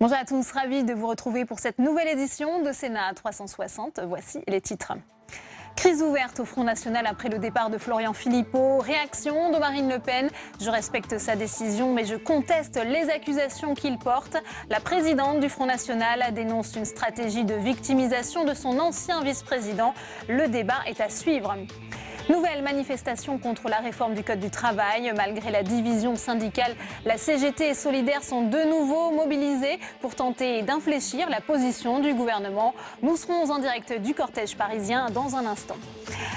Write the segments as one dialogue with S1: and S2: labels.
S1: Bonjour à tous, ravi de vous retrouver pour cette nouvelle édition de Sénat 360. Voici les titres. Crise ouverte au Front National après le départ de Florian Philippot. Réaction de Marine Le Pen. Je respecte sa décision, mais je conteste les accusations qu'il porte. La présidente du Front National dénonce une stratégie de victimisation de son ancien vice-président. Le débat est à suivre. Nouvelle manifestation contre la réforme du Code du travail. Malgré la division syndicale, la CGT et Solidaire sont de nouveau mobilisés pour tenter d'infléchir la position du gouvernement. Nous serons en direct du cortège parisien dans un instant.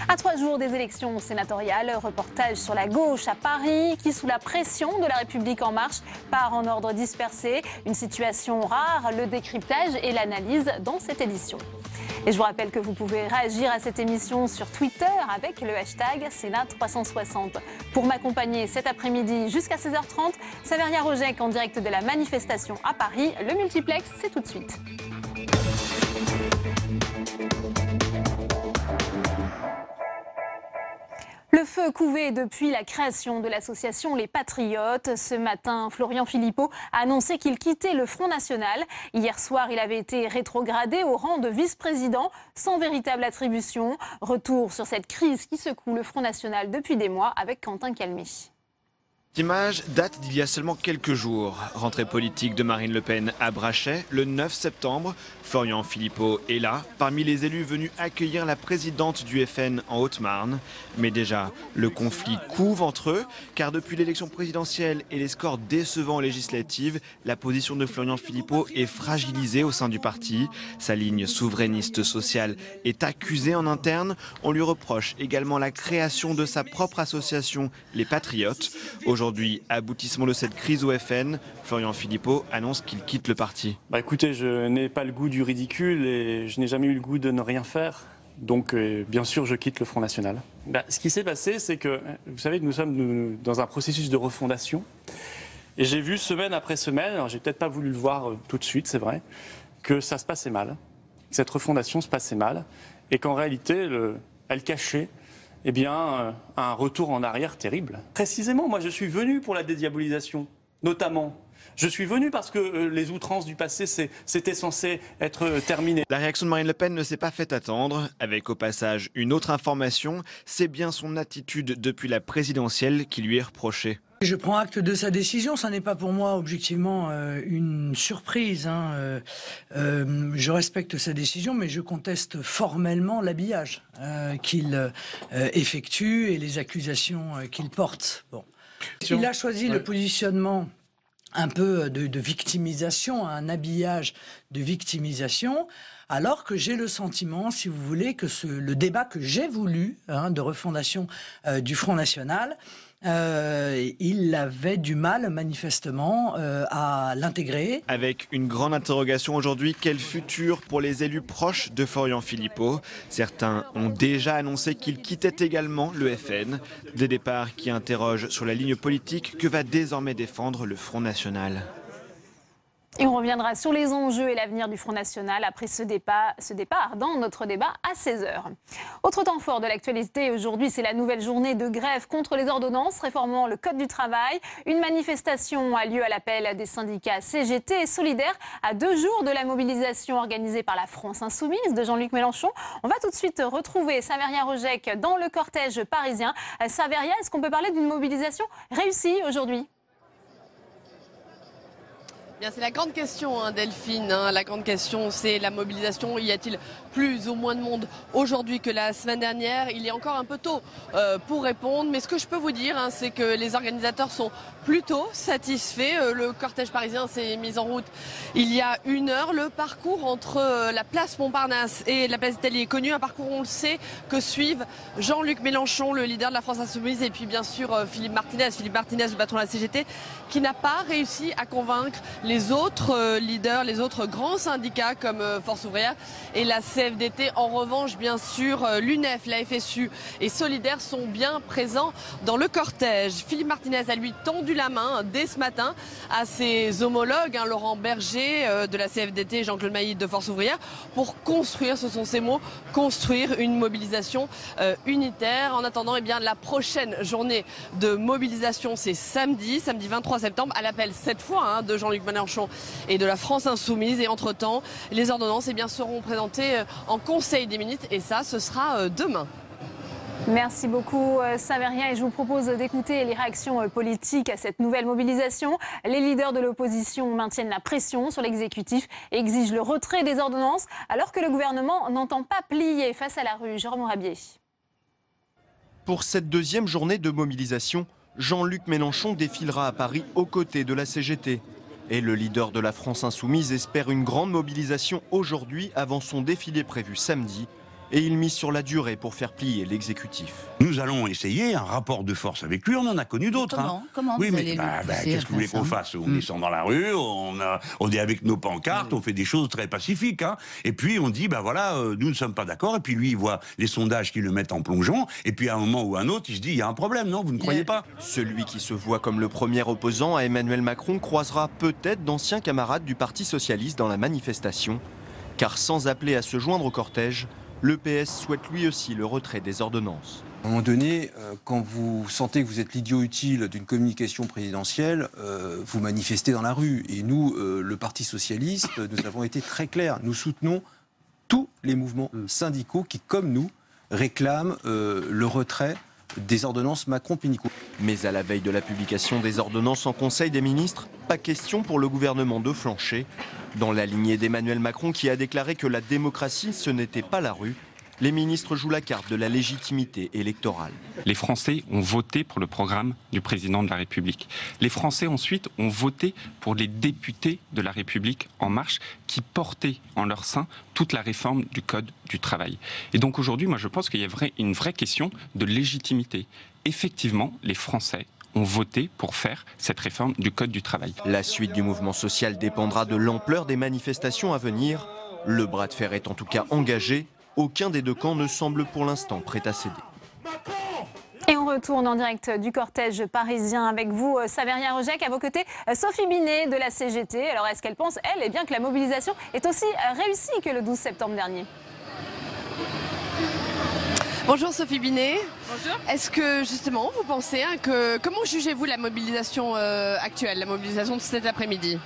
S1: À 3 jours des élections sénatoriales, reportage sur la gauche à Paris qui, sous la pression de la République en marche, part en ordre dispersé. Une situation rare, le décryptage et l'analyse dans cette édition. Et je vous rappelle que vous pouvez réagir à cette émission sur Twitter avec le hashtag Sénat360. Pour m'accompagner cet après-midi jusqu'à 16h30, Saveria Rojek en direct de la manifestation à Paris. Le multiplex, c'est tout de suite. Le feu couvé depuis la création de l'association Les Patriotes. Ce matin, Florian Philippot a annoncé qu'il quittait le Front National. Hier soir, il avait été rétrogradé au rang de vice-président sans véritable attribution. Retour sur cette crise qui secoue le Front National depuis des mois avec Quentin Calmy.
S2: Cette image date d'il y a seulement quelques jours. Rentrée politique de Marine Le Pen à Brachet, le 9 septembre. Florian Philippot est là, parmi les élus venus accueillir la présidente du FN en Haute-Marne. Mais déjà, le conflit couve entre eux, car depuis l'élection présidentielle et les scores décevants aux législatives, la position de Florian Philippot est fragilisée au sein du parti. Sa ligne souverainiste sociale est accusée en interne. On lui reproche également la création de sa propre association, Les Patriotes. Aujourd'hui, aboutissement de cette crise au FN, Florian Philippot annonce qu'il quitte le parti.
S3: Écoutez, je n'ai pas le goût du ridicule et je n'ai jamais eu le goût de ne rien faire. Donc, bien sûr, je quitte le Front National. Ce qui s'est passé, c'est que, vous savez, nous sommes dans un processus de refondation. Et j'ai vu semaine après semaine, alors j'ai peut-être pas voulu le voir tout de suite, c'est vrai, que ça se passait mal, que cette refondation se passait mal, et qu'en réalité, elle cachait un retour en arrière terrible. Précisément, moi je suis venu pour la dédiabolisation, notamment. Je suis venu parce que les outrances du passé, c'était censé être terminé.
S2: La réaction de Marine Le Pen ne s'est pas fait attendre. Avec au passage une autre information, c'est bien son attitude depuis la présidentielle qui lui est reprochée.
S4: Je prends acte de sa décision, ça n'est pas pour moi objectivement une surprise. Je respecte sa décision, mais je conteste formellement l'habillage qu'il effectue et les accusations qu'il porte. Bon. Il a choisi le positionnement un peu de victimisation, un habillage de victimisation, alors que j'ai le sentiment, si vous voulez, que le débat que j'ai voulu de refondation du Front National, il avait du mal manifestement à l'intégrer.
S2: Avec une grande interrogation aujourd'hui, quel futur pour les élus proches de Florian Philippot? Certains ont déjà annoncé qu'ils quittaient également le FN. Des départs qui interrogent sur la ligne politique que va désormais défendre le Front National.
S1: Et on reviendra sur les enjeux et l'avenir du Front National après ce départ dans notre débat à 16h. Autre temps fort de l'actualité aujourd'hui, c'est la nouvelle journée de grève contre les ordonnances réformant le Code du travail. Une manifestation a lieu à l'appel des syndicats CGT et Solidaire à 2 jours de la mobilisation organisée par la France Insoumise de Jean-Luc Mélenchon. On va tout de suite retrouver Saveria Rojek dans le cortège parisien. Saveria, est-ce qu'on peut parler d'une mobilisation réussie aujourd'hui ?
S5: Bien, c'est la grande question, Delphine. La grande question, c'est la mobilisation. Y a-t-il plus ou moins de monde aujourd'hui que la semaine dernière? Il est encore un peu tôt pour répondre. Mais ce que je peux vous dire, c'est que les organisateurs sont plutôt satisfaits. Le cortège parisien s'est mis en route il y a 1 heure. Le parcours entre la place Montparnasse et la place d'Italie est connu. Un parcours, on le sait, que suivent Jean-Luc Mélenchon, le leader de la France Insoumise, et puis bien sûr Philippe Martinez, le patron de la CGT, qui n'a pas réussi à convaincre les autres leaders, les autres grands syndicats comme Force Ouvrière et la CFDT. En revanche, bien sûr, l'UNEF, la FSU et Solidaire sont bien présents dans le cortège. Philippe Martinez a lui tendu la main dès ce matin à ses homologues, Laurent Berger de la CFDT et Jean-Claude Mailly de Force Ouvrière, pour construire, ce sont ces mots, construire une mobilisation unitaire. En attendant, la prochaine journée de mobilisation, c'est samedi 23 septembre, à l'appel cette fois de Jean-Luc Mélenchon Mélenchon et de la France Insoumise. Et entre-temps, les ordonnances seront présentées en Conseil des ministres et ça, ce sera demain.
S1: Merci beaucoup Saveria, et je vous propose d'écouter les réactions politiques à cette nouvelle mobilisation. Les leaders de l'opposition maintiennent la pression sur l'exécutif et exigent le retrait des ordonnances alors que le gouvernement n'entend pas plier face à la rue. Jérôme Rabier.
S6: Pour cette deuxième journée de mobilisation, Jean-Luc Mélenchon défilera à Paris aux côtés de la CGT. Et le leader de la France Insoumise espère une grande mobilisation aujourd'hui avant son défilé prévu samedi. Et il mise sur la durée pour faire plier l'exécutif.
S7: Nous allons essayer un rapport de force avec lui, on en a connu d'autres.
S8: Comment
S7: oui,
S8: vous
S7: mais qu'est-ce que vous voulez qu'on fasse? On descend dans la rue, on est avec nos pancartes, on fait des choses très pacifiques. Et puis on dit, nous ne sommes pas d'accord. Et puis lui, il voit les sondages qui le mettent en plongeon. Et puis à un moment ou à un autre, il se dit, il y a un problème, non? Vous ne croyez pas?
S6: Celui qui se voit comme le premier opposant à Emmanuel Macron croisera peut-être d'anciens camarades du Parti Socialiste dans la manifestation. Car sans appeler à se joindre au cortège, le PS souhaite lui aussi le retrait des ordonnances.
S9: À un moment donné, quand vous sentez que vous êtes l'idiot utile d'une communication présidentielle, vous manifestez dans la rue. Et nous, le Parti Socialiste, nous avons été très clairs. Nous soutenons tous les mouvements syndicaux qui, comme nous, réclament le retrait des ordonnances Macron-Pénicaud.
S6: Mais à la veille de la publication des ordonnances en Conseil des ministres, pas question pour le gouvernement de flancher. Dans la lignée d'Emmanuel Macron qui a déclaré que la démocratie, ce n'était pas la rue, les ministres jouent la carte de la légitimité électorale.
S10: Les Français ont voté pour le programme du président de la République. Les Français ensuite ont voté pour les députés de la République En Marche qui portaient en leur sein toute la réforme du Code du travail. Et donc aujourd'hui, moi je pense qu'il y a une vraie question de légitimité. Effectivement, les Français ont voté pour faire cette réforme du Code du travail.
S6: La suite du mouvement social dépendra de l'ampleur des manifestations à venir. Le bras de fer est en tout cas engagé. Aucun des deux camps ne semble pour l'instant prêt à céder.
S1: Et on retourne en direct du cortège parisien avec vous, Saveria Rojek. À vos côtés, Sophie Binet de la CGT. Alors est-ce qu'elle pense, elle, bien que la mobilisation est aussi réussie que le 12 septembre dernier?
S5: Bonjour Sophie Binet.
S8: Bonjour.
S5: Est-ce que justement vous pensez comment jugez-vous la mobilisation actuelle, la mobilisation de cet après-midi?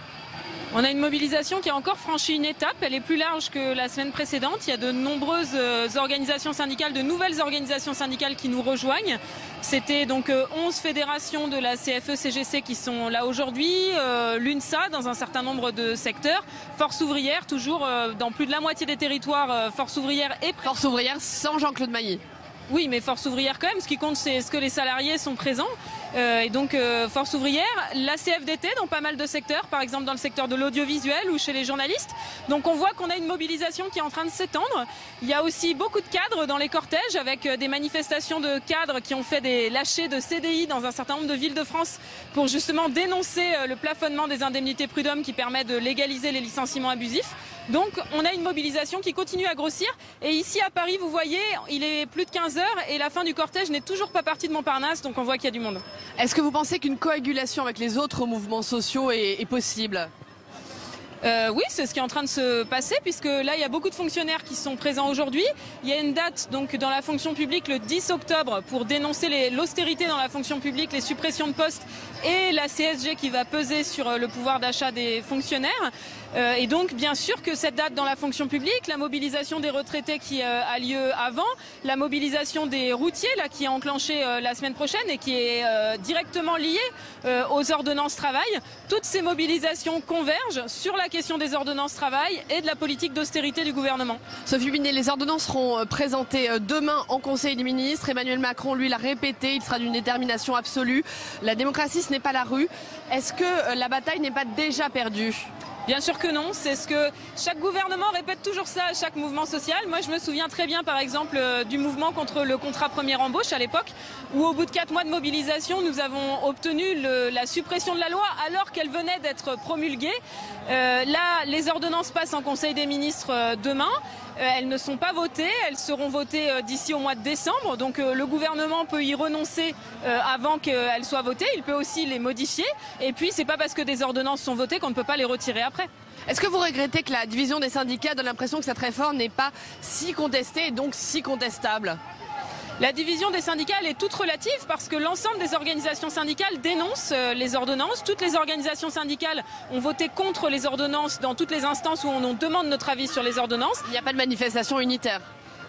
S8: On a une mobilisation qui a encore franchi une étape. Elle est plus large que la semaine précédente. Il y a de nombreuses organisations syndicales, de nouvelles organisations syndicales qui nous rejoignent. C'était donc 11 fédérations de la CFE-CGC qui sont là aujourd'hui, l'UNSA dans un certain nombre de secteurs, Force ouvrière toujours dans plus de la moitié des territoires, Force ouvrière et...
S5: Force ouvrière sans Jean-Claude Mailly.
S8: Oui, mais Force ouvrière quand même. Ce qui compte, c'est est-ce que les salariés sont présents. Et donc Force ouvrière, la CFDT dans pas mal de secteurs, par exemple dans le secteur de l'audiovisuel ou chez les journalistes. Donc on voit qu'on a une mobilisation qui est en train de s'étendre. Il y a aussi beaucoup de cadres dans les cortèges avec des manifestations de cadres qui ont fait des lâchers de CDI dans un certain nombre de villes de France pour justement dénoncer le plafonnement des indemnités prud'hommes qui permet de légaliser les licenciements abusifs. Donc on a une mobilisation qui continue à grossir. Et ici à Paris, vous voyez, il est plus de 15 heures et la fin du cortège n'est toujours pas partie de Montparnasse, donc on voit qu'il y a du monde.
S5: Est-ce que vous pensez qu'une coagulation avec les autres mouvements sociaux est possible ?
S8: Oui, c'est ce qui est en train de se passer, puisque là, il y a beaucoup de fonctionnaires qui sont présents aujourd'hui. Il y a une date donc dans la fonction publique le 10 octobre pour dénoncer l'austérité dans la fonction publique, les suppressions de postes et la CSG qui va peser sur le pouvoir d'achat des fonctionnaires. Et donc, bien sûr que cette date dans la fonction publique, la mobilisation des retraités qui a lieu avant, la mobilisation des routiers là, qui est enclenchée la semaine prochaine et qui est directement liée aux ordonnances travail, toutes ces mobilisations convergent sur la question des ordonnances travail et de la politique d'austérité du gouvernement.
S5: Sophie Binet, les ordonnances seront présentées demain en Conseil des ministres. Emmanuel Macron, lui, l'a répété, il sera d'une détermination absolue. La démocratie, ce n'est pas la rue. Est-ce que la bataille n'est pas déjà perdue ?
S8: Bien sûr que non, c'est ce que chaque gouvernement répète toujours ça à chaque mouvement social. Moi je me souviens très bien par exemple du mouvement contre le contrat première embauche à l'époque où au bout de 4 mois de mobilisation nous avons obtenu la suppression de la loi alors qu'elle venait d'être promulguée. Là les ordonnances passent en Conseil des ministres demain. Elles ne sont pas votées, elles seront votées d'ici au mois de décembre. Donc le gouvernement peut y renoncer avant qu'elles soient votées. Il peut aussi les modifier. Et puis c'est pas parce que des ordonnances sont votées qu'on ne peut pas les retirer après.
S5: Est-ce que vous regrettez que la division des syndicats donne l'impression que cette réforme n'est pas si contestée et donc si contestable ?
S8: La division des syndicats, elle est toute relative parce que l'ensemble des organisations syndicales dénoncent les ordonnances. Toutes les organisations syndicales ont voté contre les ordonnances dans toutes les instances où on demande notre avis sur les ordonnances.
S5: Il n'y a pas de manifestation unitaire.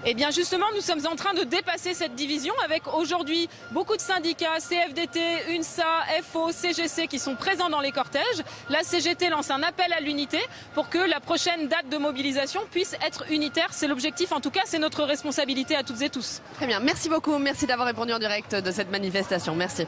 S8: Eh bien justement, nous sommes en train de dépasser cette division avec aujourd'hui beaucoup de syndicats, CFDT, UNSA, FO, CGC qui sont présents dans les cortèges. La CGT lance un appel à l'unité pour que la prochaine date de mobilisation puisse être unitaire. C'est l'objectif, en tout cas, c'est notre responsabilité à toutes et tous.
S5: Très bien, merci beaucoup, merci d'avoir répondu en direct de cette manifestation, merci.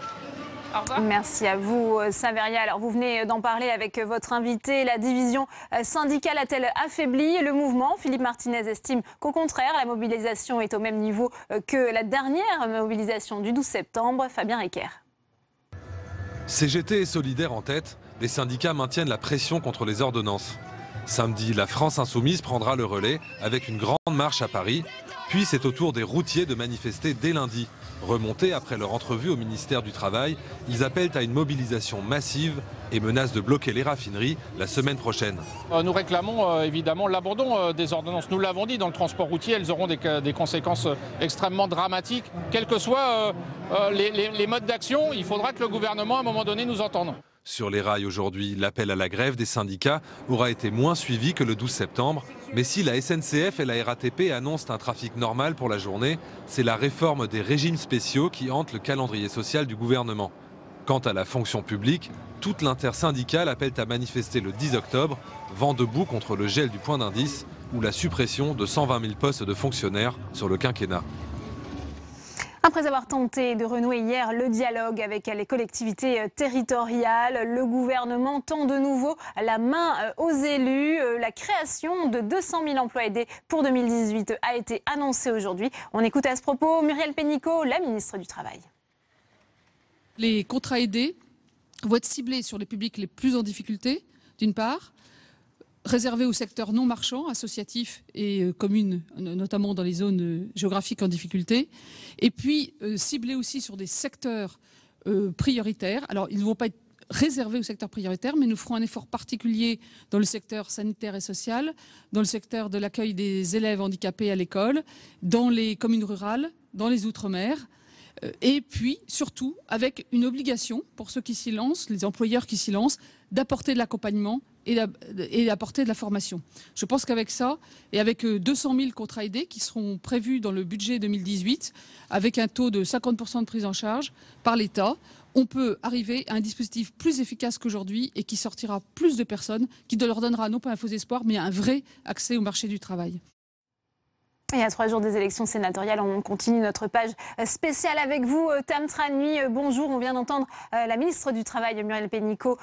S8: Au revoir.
S1: Merci à vous, Saveria. Alors, vous venez d'en parler avec votre invité. La division syndicale a-t-elle affaibli le mouvement? Philippe Martinez estime qu'au contraire, la mobilisation est au même niveau que la dernière mobilisation du 12 septembre. Fabien Riquer.
S11: CGT et Solidaires en tête, les syndicats maintiennent la pression contre les ordonnances. Samedi, la France insoumise prendra le relais avec une grande marche à Paris. Puis c'est au tour des routiers de manifester dès lundi. Remontés après leur entrevue au ministère du Travail, ils appellent à une mobilisation massive et menacent de bloquer les raffineries la semaine prochaine.
S12: Nous réclamons évidemment l'abandon des ordonnances. Nous l'avons dit, dans le transport routier, elles auront des conséquences extrêmement dramatiques. Quels que soient les modes d'action, il faudra que le gouvernement, à un moment donné, nous entende.
S11: Sur les rails aujourd'hui, l'appel à la grève des syndicats aura été moins suivi que le 12 septembre. Mais si la SNCF et la RATP annoncent un trafic normal pour la journée, c'est la réforme des régimes spéciaux qui hante le calendrier social du gouvernement. Quant à la fonction publique, toute l'intersyndicale appelle à manifester le 10 octobre, vent debout contre le gel du point d'indice ou la suppression de 120 000 postes de fonctionnaires sur le quinquennat.
S1: Après avoir tenté de renouer hier le dialogue avec les collectivités territoriales, le gouvernement tend de nouveau la main aux élus. La création de 200 000 emplois aidés pour 2018 a été annoncée aujourd'hui. On écoute à ce propos Muriel Pénicaud, la ministre du Travail.
S13: Les contrats aidés vont être ciblés sur les publics les plus en difficulté, d'une part, réservés au secteur non marchand, associatif et communes, notamment dans les zones géographiques en difficulté, et puis ciblés aussi sur des secteurs prioritaires. Alors, ils ne vont pas être réservés au secteur prioritaire, mais nous ferons un effort particulier dans le secteur sanitaire et social, dans le secteur de l'accueil des élèves handicapés à l'école, dans les communes rurales, dans les outre-mer. Et puis, surtout, avec une obligation pour ceux qui s'y lancent, les employeurs qui s'y lancent, d'apporter de l'accompagnement et d'apporter de la formation. Je pense qu'avec ça, et avec 200 000 contrats aidés qui seront prévus dans le budget 2018, avec un taux de 50% de prise en charge par l'État, on peut arriver à un dispositif plus efficace qu'aujourd'hui et qui sortira plus de personnes, qui leur donnera non pas un faux espoir, mais un vrai accès au marché du travail.
S1: Et à 3 jours des élections sénatoriales, on continue notre page spéciale avec vous. Tam Tranui, bonjour. On vient d'entendre la ministre du Travail, Muriel Pénicaud,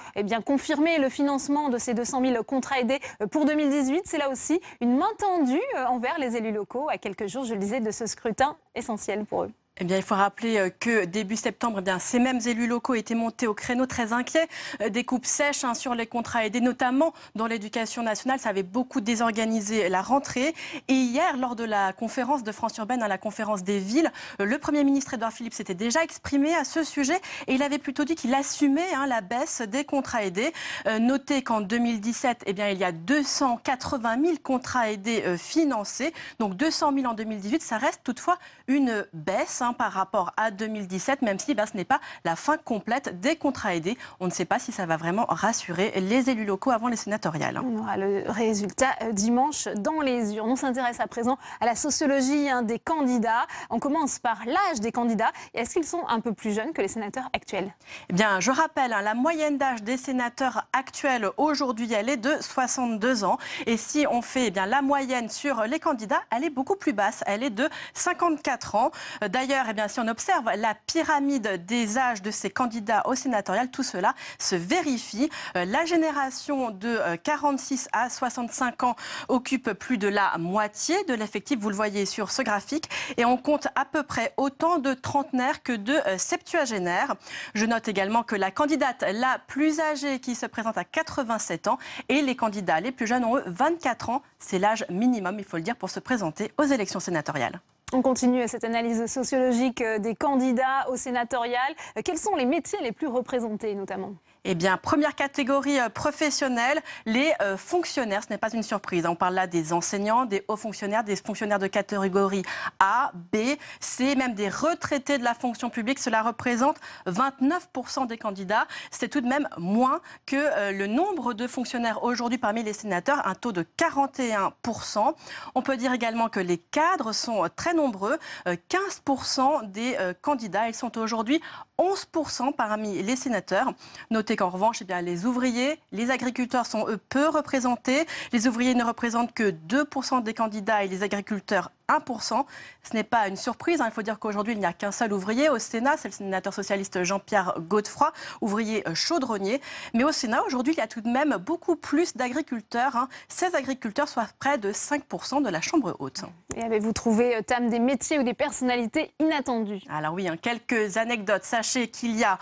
S1: confirmer le financement de ces 200 000 contrats aidés pour 2018. C'est là aussi une main tendue envers les élus locaux à quelques jours, je le disais, de ce scrutin essentiel pour eux.
S14: Eh bien, il faut rappeler que début septembre, ces mêmes élus locaux étaient montés au créneau très inquiets des coupes sèches sur les contrats aidés, notamment dans l'éducation nationale. Ça avait beaucoup désorganisé la rentrée. Et hier, lors de la conférence de France Urbaine, la conférence des villes, le Premier ministre Édouard Philippe s'était déjà exprimé à ce sujet et il avait plutôt dit qu'il assumait la baisse des contrats aidés. Notez qu'en 2017, il y a 280 000 contrats aidés financés. Donc 200 000 en 2018, ça reste toutefois une baisse par rapport à 2017, même si ce n'est pas la fin complète des contrats aidés. On ne sait pas si ça va vraiment rassurer les élus locaux avant les sénatoriales.
S1: On aura le résultat dimanche dans les urnes. On s'intéresse à présent à la sociologie des candidats. On commence par l'âge des candidats. Est-ce qu'ils sont un peu plus jeunes que les sénateurs actuels?
S14: Eh bien, je rappelle, la moyenne d'âge des sénateurs actuels aujourd'hui, elle est de 62 ans. Et si on fait la moyenne sur les candidats, elle est beaucoup plus basse. Elle est de 54 ans. D'ailleurs, si on observe la pyramide des âges de ces candidats au sénatorial, tout cela se vérifie. La génération de 46 à 65 ans occupe plus de la moitié de l'effectif, vous le voyez sur ce graphique, et on compte à peu près autant de trentenaires que de septuagénaires. Je note également que la candidate la plus âgée qui se présente à 87 ans et les candidats les plus jeunes ont 24 ans. C'est l'âge minimum, il faut le dire, pour se présenter aux élections sénatoriales.
S1: On continue cette analyse sociologique des candidats au sénatorial. Quels sont les métiers les plus représentés notamment ?
S14: Eh bien, première catégorie professionnelle, les fonctionnaires. Ce n'est pas une surprise. On parle là des enseignants, des hauts fonctionnaires, des fonctionnaires de catégorie A, B, C, même des retraités de la fonction publique. Cela représente 29% des candidats. C'est tout de même moins que le nombre de fonctionnaires aujourd'hui parmi les sénateurs, un taux de 41%. On peut dire également que les cadres sont très nombreux. 15% des candidats, ils sont aujourd'hui 11% parmi les sénateurs. Notez qu'en revanche, les ouvriers, les agriculteurs sont eux peu représentés. Les ouvriers ne représentent que 2% des candidats et les agriculteurs 1%. Ce n'est pas une surprise. Il faut dire qu'aujourd'hui, il n'y a qu'un seul ouvrier au Sénat. C'est le sénateur socialiste Jean-Pierre Godefroy, ouvrier chaudronnier. Mais au Sénat, aujourd'hui, il y a tout de même beaucoup plus d'agriculteurs. 16 agriculteurs, soit près de 5% de la Chambre haute.
S1: Et avez-vous trouvé, Tam, des métiers ou des personnalités inattendues?
S14: Alors oui, quelques anecdotes. Sachez qu'il y a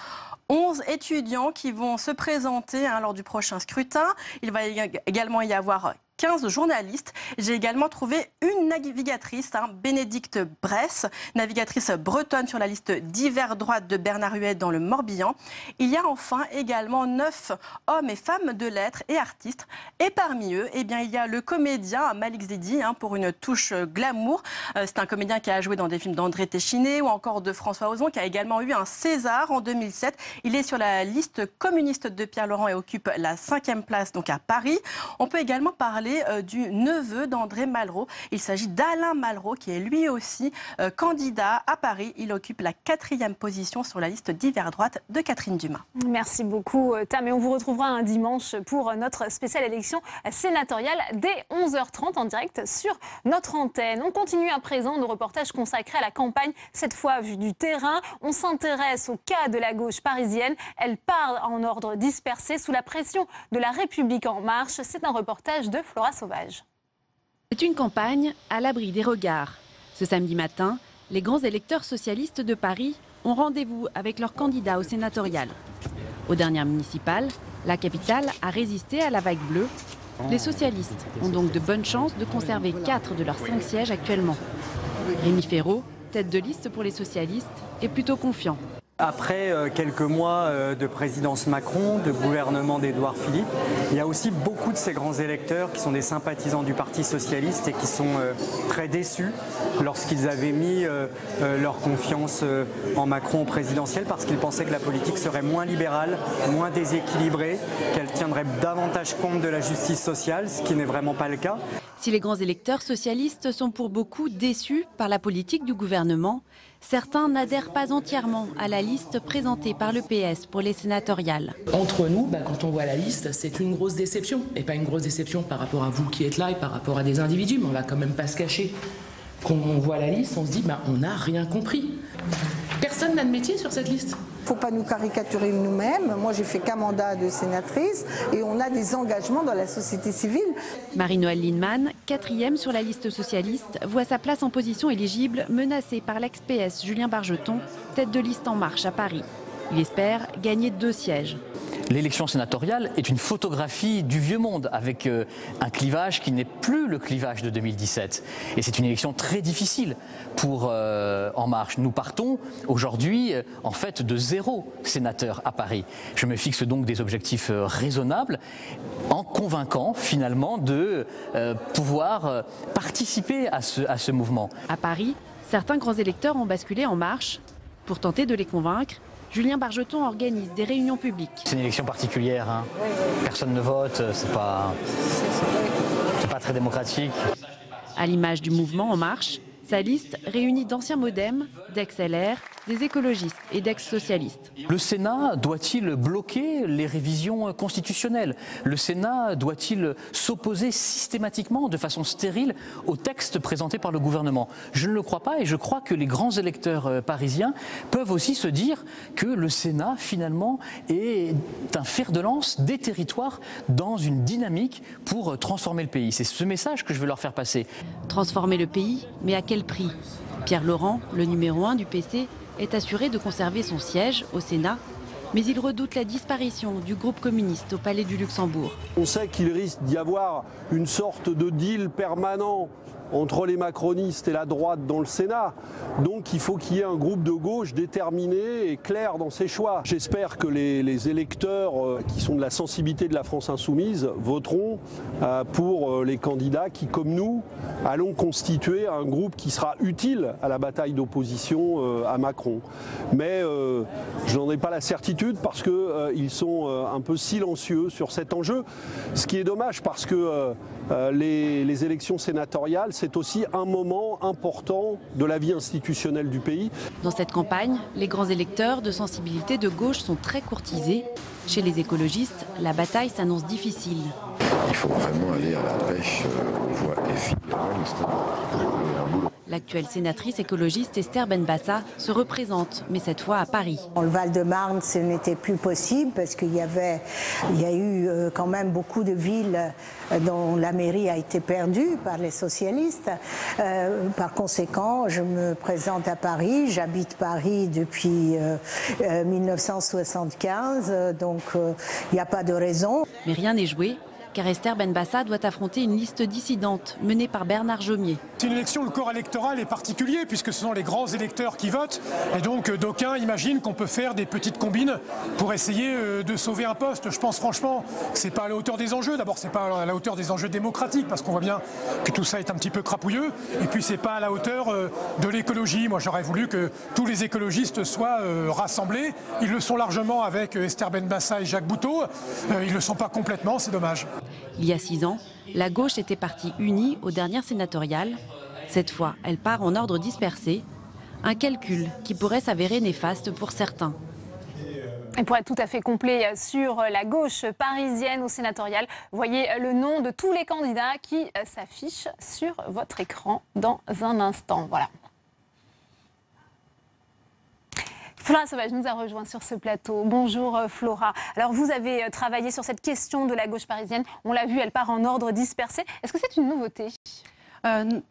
S14: 11 étudiants qui vont se présenter lors du prochain scrutin. Il va également y avoir 15 journalistes. J'ai également trouvé une navigatrice, Bénédicte Bresse, navigatrice bretonne sur la liste d'hiver droite de Bernard Huet dans le Morbihan. Il y a enfin également 9 hommes et femmes de lettres et artistes. Et parmi eux, il y a le comédien Malik Zedi pour une touche glamour. C'est un comédien qui a joué dans des films d'André Téchiné ou encore de François Ozon, qui a également eu un César en 2007. Il est sur la liste communiste de Pierre Laurent et occupe la 5e place donc à Paris. On peut également parler du neveu d'André Malraux. Il s'agit d'Alain Malraux, qui est lui aussi candidat à Paris. Il occupe la 4e position sur la liste d'hiver droite de Catherine Dumas.
S1: Merci beaucoup, Tam. Et on vous retrouvera un dimanche pour notre spéciale élection sénatoriale dès 11h30 en direct sur notre antenne. On continue à présent nos reportages consacrés à la campagne, cette fois vue du terrain. On s'intéresse au cas de la gauche parisienne. Elle part en ordre dispersé sous la pression de la République en marche. C'est un reportage de Flora Sauvage.
S15: C'est une campagne à l'abri des regards. Ce samedi matin, les grands électeurs socialistes de Paris ont rendez-vous avec leurs candidats au sénatorial. Aux dernières municipales, la capitale a résisté à la vague bleue. Les socialistes ont donc de bonnes chances de conserver 4 de leurs 5 sièges actuellement. Rémi Féraud, tête de liste pour les socialistes, est plutôt confiant.
S16: Après quelques mois de présidence Macron, de gouvernement d'Édouard Philippe, il y a aussi beaucoup de ces grands électeurs qui sont des sympathisants du Parti socialiste et qui sont très déçus lorsqu'ils avaient mis leur confiance en Macron au présidentiel parce qu'ils pensaient que la politique serait moins libérale, moins déséquilibrée, qu'elle tiendrait davantage compte de la justice sociale, ce qui n'est vraiment pas le cas.
S15: Si les grands électeurs socialistes sont pour beaucoup déçus par la politique du gouvernement, certains n'adhèrent pas entièrement à la liste présentée par le PS pour les sénatoriales.
S17: Entre nous, quand on voit la liste, c'est une grosse déception. Et pas une grosse déception par rapport à vous qui êtes là et par rapport à des individus, mais on va quand même pas se cacher. Quand on voit la liste, on se dit on n'a rien compris. Personne n'a de métier sur cette liste.
S18: Il ne faut pas nous caricaturer nous-mêmes. Moi, j'ai fait qu'un mandat de sénatrice et on a des engagements dans la société civile.
S15: Marie-Noëlle Lienemann, 4e sur la liste socialiste, voit sa place en position éligible menacée par l'ex-PS Julien Bargeton, tête de liste En Marche à Paris. Il espère gagner 2 sièges.
S19: L'élection sénatoriale est une photographie du vieux monde avec un clivage qui n'est plus le clivage de 2017. Et c'est une élection très difficile pour En Marche. Nous partons aujourd'hui en fait de 0 sénateur à Paris. Je me fixe donc des objectifs raisonnables en convainquant finalement de pouvoir participer à ce mouvement.
S15: À Paris, certains grands électeurs ont basculé En Marche. Pour tenter de les convaincre, Julien Bargeton organise des réunions publiques.
S19: C'est une élection particulière, Personne ne vote, c'est pas très démocratique.
S15: À l'image du mouvement En Marche, sa liste réunit d'anciens Modem, d'ex-LR, des écologistes et d'ex-socialistes.
S19: Le Sénat doit-il bloquer les révisions constitutionnelles? Le Sénat doit-il s'opposer systématiquement, de façon stérile, au texte présenté par le gouvernement? Je ne le crois pas et je crois que les grands électeurs parisiens peuvent aussi se dire que le Sénat, finalement, est un fer de lance des territoires dans une dynamique pour transformer le pays. C'est ce message que je veux leur faire passer.
S15: Transformer le pays, mais à quel prix? Pierre Laurent, le numéro 1 du PC, est assuré de conserver son siège au Sénat, mais il redoute la disparition du groupe communiste au Palais du Luxembourg.
S20: On sait qu'il risque d'y avoir une sorte de deal permanent entre les macronistes et la droite dans le Sénat. Donc il faut qu'il y ait un groupe de gauche déterminé et clair dans ses choix. J'espère que les électeurs qui sont de la sensibilité de la France insoumise voteront pour les candidats qui, comme nous, allons constituer un groupe qui sera utile à la bataille d'opposition à Macron. Mais je n'en ai pas la certitude parce qu'ils sont un peu silencieux sur cet enjeu, ce qui est dommage parce que les élections sénatoriales, c'est aussi un moment important de la vie institutionnelle du pays.
S15: Dans cette campagne, les grands électeurs de sensibilité de gauche sont très courtisés. Chez les écologistes, la bataille s'annonce difficile.
S21: Il faut vraiment aller à la pêche aux voix FI.
S15: L'actuelle sénatrice écologiste Esther Benbassa se représente, mais cette fois à Paris.
S18: Dans le Val-de-Marne, ce n'était plus possible parce qu'il y a eu quand même beaucoup de villes dont la mairie a été perdue par les socialistes. Par conséquent, je me présente à Paris. J'habite Paris depuis 1975, donc il n'y a pas de raison.
S15: Mais rien n'est joué, car Esther Benbassa doit affronter une liste dissidente menée par Bernard Jomier.
S22: C'est une élection, le corps électoral est particulier puisque ce sont les grands électeurs qui votent et donc d'aucuns imaginent qu'on peut faire des petites combines pour essayer de sauver un poste. Je pense franchement que c'est pas à la hauteur des enjeux. D'abord, c'est pas à la hauteur des enjeux démocratiques parce qu'on voit bien que tout ça est un petit peu crapouilleux et puis c'est pas à la hauteur de l'écologie. Moi, j'aurais voulu que tous les écologistes soient rassemblés. Ils le sont largement avec Esther Benbassa et Jacques Boutot. Ils le sont pas complètement, c'est dommage.
S15: Il y a 6 ans, la gauche était partie unie aux dernières sénatoriales. Cette fois, elle part en ordre dispersé. Un calcul qui pourrait s'avérer néfaste pour certains.
S1: Et pour être tout à fait complet sur la gauche parisienne au sénatorial, voyez le nom de tous les candidats qui s'affichent sur votre écran dans un instant. Voilà. Flora Sauvage nous a rejoint sur ce plateau. Bonjour Flora. Alors vous avez travaillé sur cette question de la gauche parisienne. On l'a vu, elle part en ordre dispersé. Est-ce que c'est une nouveauté ?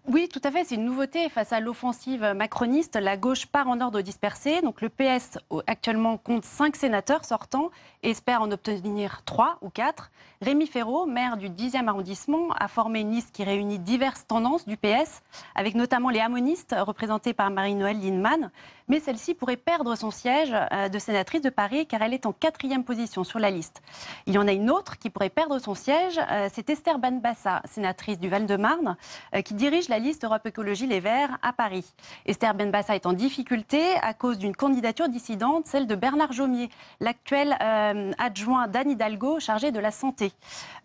S14: Oui, tout à fait. C'est une nouveauté face à l'offensive macroniste. La gauche part en ordre dispersé. Donc le PS actuellement compte 5 sénateurs sortants et espère en obtenir 3 ou 4. Rémi Féraud, maire du 10e arrondissement, a formé une liste qui réunit diverses tendances du PS, avec notamment les hammonistes représentés par Marie-Noëlle Lienemann. Mais celle-ci pourrait perdre son siège de sénatrice de Paris car elle est en 4e position sur la liste. Il y en a une autre qui pourrait perdre son siège, c'est Esther Benbassa, sénatrice du Val-de-Marne, qui dirige la liste Europe Écologie Les Verts à Paris. Esther Benbassa est en difficulté à cause d'une candidature dissidente, celle de Bernard Jomier, l'actuel adjoint d'Anne Hidalgo chargé de la santé.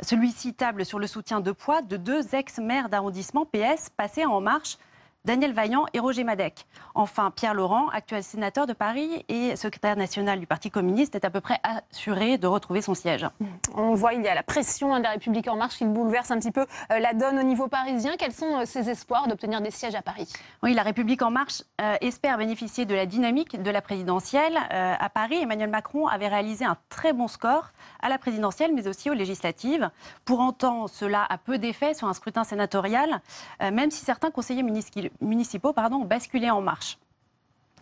S14: Celui-ci table sur le soutien de poids de 2 ex-maires d'arrondissement PS passés En Marche, Daniel Vaillant et Roger Madec. Enfin, Pierre Laurent, actuel sénateur de Paris et secrétaire national du Parti communiste, est à peu près assuré de retrouver son siège.
S1: On voit, il y a la pression des Républicains En Marche qui bouleverse un petit peu la donne au niveau parisien. Quels sont ses espoirs d'obtenir des sièges à Paris ?
S14: Oui, la République En Marche espère bénéficier de la dynamique de la présidentielle. À Paris, Emmanuel Macron avait réalisé un très bon score à la présidentielle, mais aussi aux législatives. Pour autant, cela a peu d'effet sur un scrutin sénatorial, même si certains conseillers municipaux ont basculé En Marche.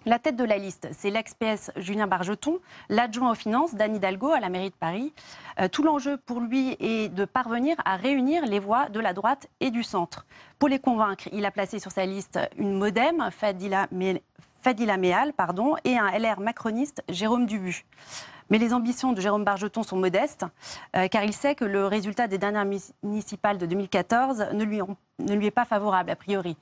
S14: La tête de la liste, c'est l'ex-PS Julien Bargeton, l'adjoint aux finances d'Anne Hidalgo à la mairie de Paris. Tout l'enjeu pour lui est de parvenir à réunir les voix de la droite et du centre. Pour les convaincre, il a placé sur sa liste une MoDem, Fadila Méal, et un LR macroniste, Jérôme Dubu. Mais les ambitions de Jérôme Bargeton sont modestes, car il sait que le résultat des dernières municipales de 2014 ne lui est pas favorable, a priori.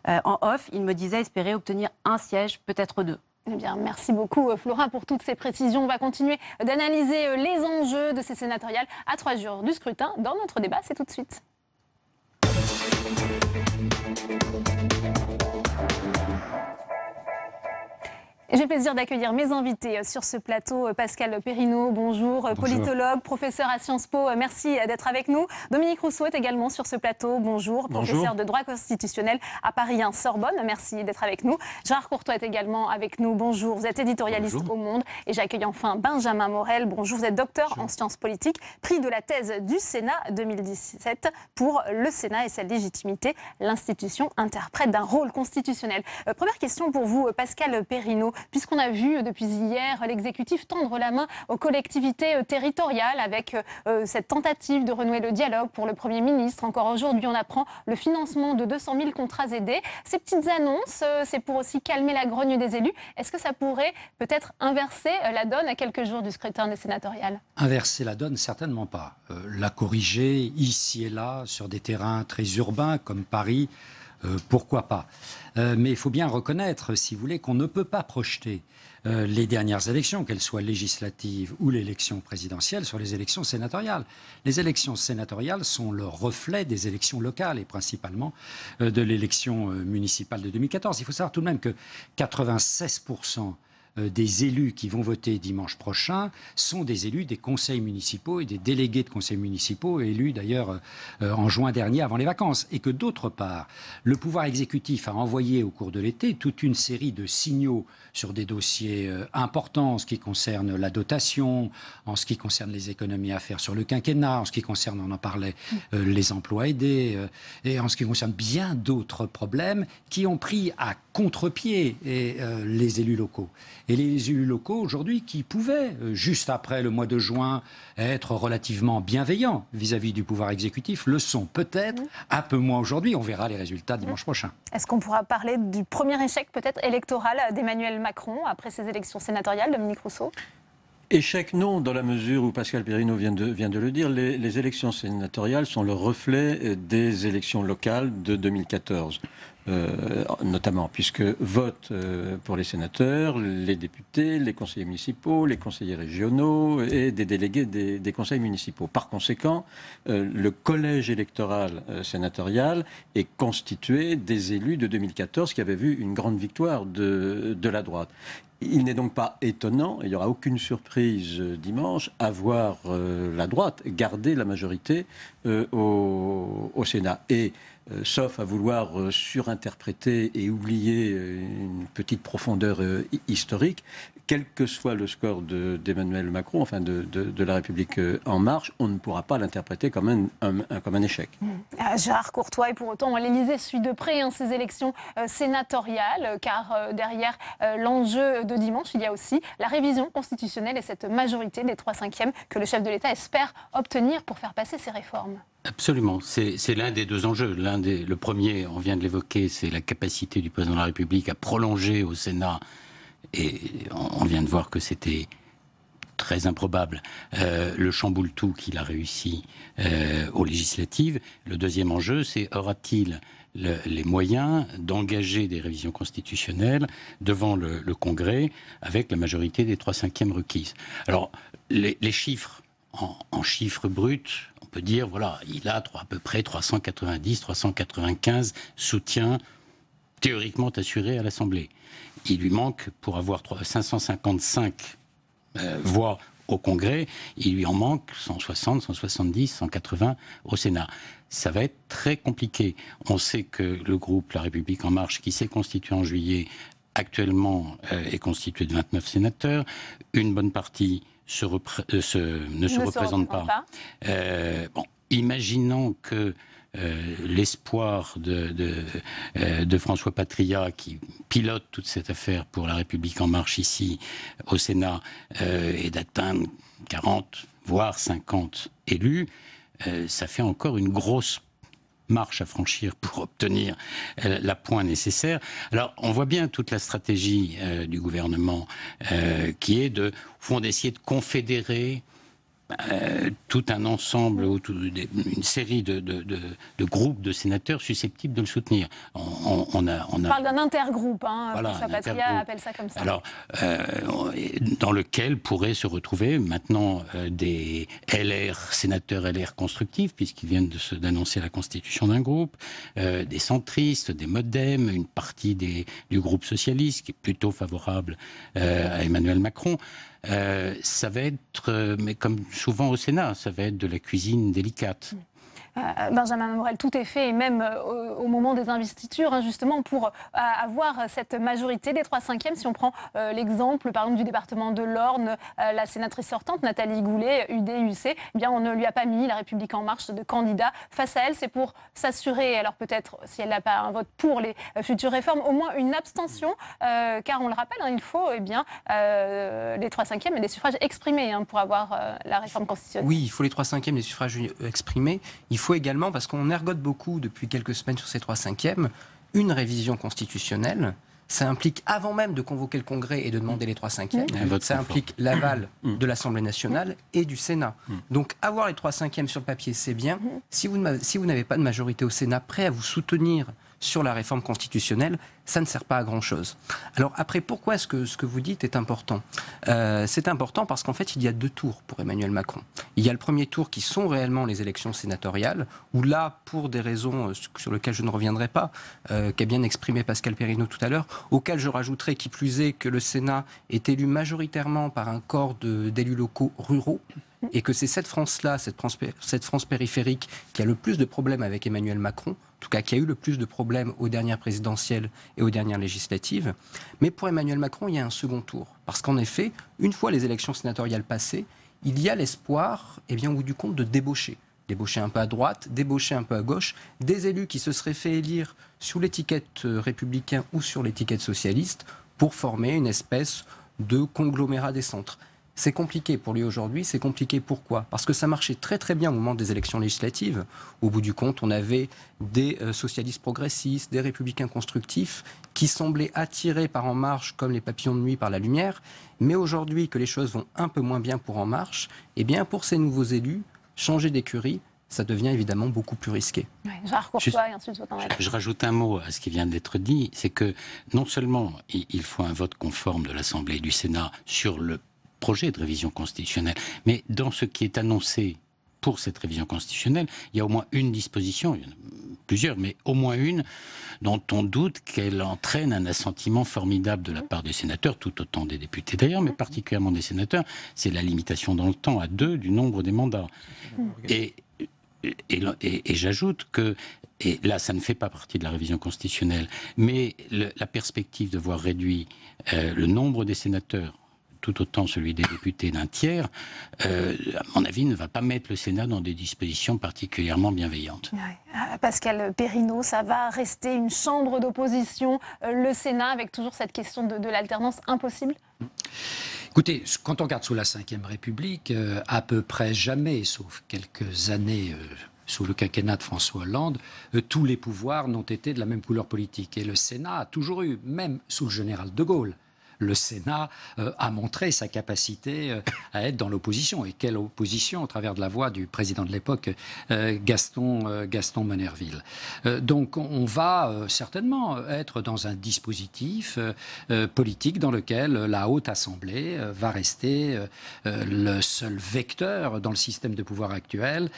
S14: En off, il me disait espérer obtenir un siège, peut-être 2.
S1: Eh bien, merci beaucoup Flora pour toutes ces précisions. On va continuer d'analyser les enjeux de ces sénatoriales à 3 jours du scrutin dans notre débat. C'est tout de suite. J'ai le plaisir d'accueillir mes invités sur ce plateau. Pascal Perrineau, bonjour, politologue, professeur à Sciences Po, merci d'être avec nous. Dominique Rousseau est également sur ce plateau, bonjour, professeur de droit constitutionnel à Paris 1 Sorbonne, merci d'être avec nous. Gérard Courtois est également avec nous, bonjour, vous êtes éditorialiste au Monde. Et j'accueille enfin Benjamin Morel, bonjour, vous êtes docteur en sciences politiques, prix de la thèse du Sénat 2017 pour le Sénat et sa légitimité. L'institution interprète d'un rôle constitutionnel. Première question pour vous, Pascal Perrineau. puisqu'on a vu depuis hier l'exécutif tendre la main aux collectivités territoriales avec cette tentative de renouer le dialogue pour le Premier ministre. Encore aujourd'hui, on apprend le financement de 200 000 contrats aidés. Ces petites annonces, c'est pour aussi calmer la grogne des élus. Est-ce que ça pourrait peut-être inverser la donne à quelques jours du scrutin des sénatoriales?
S3: Inverser la donne, certainement pas. La corriger ici et là, sur des terrains très urbains comme Paris, pourquoi pas. Mais il faut bien reconnaître, si vous voulez, qu'on ne peut pas projeter les dernières élections, qu'elles soient législatives ou l'élection présidentielle, sur les élections sénatoriales. Les élections sénatoriales sont le reflet des élections locales et principalement de l'élection municipale de 2014. Il faut savoir tout de même que 96% des élus qui vont voter dimanche prochain sont des élus des conseils municipaux et des délégués de conseils municipaux, élus d'ailleurs en juin dernier avant les vacances. Et que d'autre part, le pouvoir exécutif a envoyé au cours de l'été toute une série de signaux sur des dossiers importants en ce qui concerne la dotation, en ce qui concerne les économies à faire sur le quinquennat, en ce qui concerne, on en parlait, les emplois aidés, et en ce qui concerne bien d'autres problèmes qui ont pris à contre-pied les élus locaux. Et les élus locaux, aujourd'hui, qui pouvaient, juste après le mois de juin, être relativement bienveillants vis-à-vis du pouvoir exécutif, le sont peut-être un peu moins aujourd'hui. On verra les résultats dimanche prochain.
S1: Est-ce qu'on pourra parler du premier échec peut-être électoral d'Emmanuel Macron après ces élections sénatoriales, Dominique Rousseau?
S4: Échec, non, dans la mesure où Pascal Perrineau vient de le dire, les élections sénatoriales sont le reflet des élections locales de 2014. Notamment, puisque votent pour les sénateurs, les députés, les conseillers municipaux, les conseillers régionaux et des délégués des conseils municipaux. Par conséquent, le collège électoral sénatorial est constitué des élus de 2014 qui avaient vu une grande victoire de la droite. Il n'est donc pas étonnant, il n'y aura aucune surprise dimanche, à voir la droite garder la majorité au Sénat. Et sauf à vouloir surinterpréter et oublier une petite profondeur historique, quel que soit le score d'Emmanuel Macron, enfin de la République En Marche, on ne pourra pas l'interpréter comme un échec.
S1: Gérard Courtois, et pour autant, l'Élysée suit de près ces élections sénatoriales, car derrière l'enjeu de dimanche, il y a aussi la révision constitutionnelle et cette majorité des 3/5 que le chef de l'État espère obtenir pour faire passer ces réformes.
S23: Absolument, c'est l'un des deux enjeux. Le premier, on vient de l'évoquer, c'est la capacité du président de la République à prolonger au Sénat, et on vient de voir que c'était très improbable, le chamboule-tout qu'il a réussi aux législatives. Le deuxième enjeu, c'est aura-t-il les moyens d'engager des révisions constitutionnelles devant le Congrès avec la majorité des 3/5 requises. Alors, les chiffres, en chiffres bruts, on peut dire, voilà, il a à peu près 390, 395 soutiens théoriquement assurés à l'Assemblée. Il lui manque, pour avoir 555 voix au Congrès, il lui en manque 160, 170, 180 au Sénat. Ça va être très compliqué. On sait que le groupe La République En Marche, qui s'est constitué en juillet, actuellement est constitué de 29 sénateurs. Une bonne partie ne se représente pas. Imaginons que l'espoir de François Patriat, qui pilote toute cette affaire pour La République En Marche ici au Sénat, est d'atteindre 40, voire 50 élus, ça fait encore une grosse marche à franchir pour obtenir la pointe nécessaire. Alors, on voit bien toute la stratégie du gouvernement qui est au fond, d'essayer de confédérer tout un ensemble, une série de groupes de sénateurs susceptibles de le soutenir. On
S1: parle d'un intergroupe,
S23: voilà,
S1: François Patriat appelle ça comme ça.
S23: Alors, dans lequel pourraient se retrouver maintenant des sénateurs LR constructifs, puisqu'ils viennent d'annoncer la constitution d'un groupe, des centristes, des Modem, une partie du groupe socialiste qui est plutôt favorable à Emmanuel Macron. Ça va être, mais comme souvent au Sénat, ça va être de la cuisine délicate.
S1: Benjamin Morel, tout est fait, et même au moment des investitures, justement, pour avoir cette majorité des 3/5. Si on prend l'exemple, par exemple, du département de l'Orne, la sénatrice sortante, Nathalie Goulet, UD-UC, eh bien, on ne lui a pas mis La République En Marche de candidat face à elle. C'est pour s'assurer, alors peut-être, si elle n'a pas un vote pour les futures réformes, au moins une abstention, car on le rappelle, il faut les 3/5 et des suffrages exprimés pour avoir la réforme constitutionnelle.
S2: Oui, il faut les 3/5 des suffrages exprimés. Il faut également, parce qu'on ergote beaucoup depuis quelques semaines sur ces 3/5, une révision constitutionnelle. Ça implique, avant même de convoquer le Congrès et de demander les 3/5, ça implique l'aval de l'Assemblée nationale et du Sénat. Donc avoir les 3/5 sur le papier, c'est bien. Si vous n'avez pas de majorité au Sénat prêt à vous soutenir sur la réforme constitutionnelle, ça ne sert pas à grand-chose. Alors après, pourquoi est-ce que ce que vous dites est important ? C'est important parce qu'en fait, il y a 2 tours pour Emmanuel Macron. Il y a le premier tour qui sont réellement les élections sénatoriales, où là, pour des raisons sur lesquelles je ne reviendrai pas, qu'a bien exprimé Pascal Perrineau tout à l'heure, auquel je rajouterai qui plus est que le Sénat est élu majoritairement par un corps d'élus locaux ruraux, et que c'est cette France-là, cette France périphérique, qui a le plus de problèmes avec Emmanuel Macron, en tout cas qui a eu le plus de problèmes aux dernières présidentielles et aux dernières législatives. Mais pour Emmanuel Macron, il y a un second tour. Parce qu'en effet, une fois les élections sénatoriales passées, il y a l'espoir, au bout du compte, de débaucher. Débaucher un peu à droite, débaucher un peu à gauche, des élus qui se seraient fait élire sous l'étiquette républicain ou sur l'étiquette socialiste pour former une espèce de conglomérat des centres. C'est compliqué pour lui aujourd'hui. C'est compliqué pourquoi ? Parce que ça marchait très très bien au moment des élections législatives. Au bout du compte, on avait des socialistes progressistes, des républicains constructifs qui semblaient attirés par En Marche comme les papillons de nuit par la lumière. Mais aujourd'hui que les choses vont un peu moins bien pour En Marche, eh bien pour ces nouveaux élus, changer d'écurie, ça devient évidemment beaucoup plus risqué.
S23: Je rajoute un mot à ce qui vient d'être dit, c'est que non seulement il faut un vote conforme de l'Assemblée et du Sénat sur le projet de révision constitutionnelle, mais dans ce qui est annoncé pour cette révision constitutionnelle, il y a au moins une disposition, il y en a plusieurs, mais au moins une, dont on doute qu'elle entraîne un assentiment formidable de la part des sénateurs, tout autant des députés d'ailleurs, mais particulièrement des sénateurs, c'est la limitation dans le temps à 2 du nombre des mandats. Et j'ajoute que, et là ça ne fait pas partie de la révision constitutionnelle, mais la perspective de voir réduit le nombre des sénateurs, tout autant celui des députés d'un tiers, à mon avis, ne va pas mettre le Sénat dans des dispositions particulièrement bienveillantes.
S1: Pascal Perrineau, ça va rester une chambre d'opposition, le Sénat, avec toujours cette question de l'alternance impossible ?
S3: Écoutez, quand on regarde sous la Ve République, à peu près jamais, sauf quelques années sous le quinquennat de François Hollande, tous les pouvoirs n'ont été de la même couleur politique. Et le Sénat a toujours eu, même sous le général de Gaulle, le Sénat a montré sa capacité à être dans l'opposition. Et quelle opposition, au travers de la voix du président de l'époque, Gaston Monnerville. Donc on va certainement être dans un dispositif politique dans lequel la Haute Assemblée va rester le seul vecteur dans le système de pouvoir actuel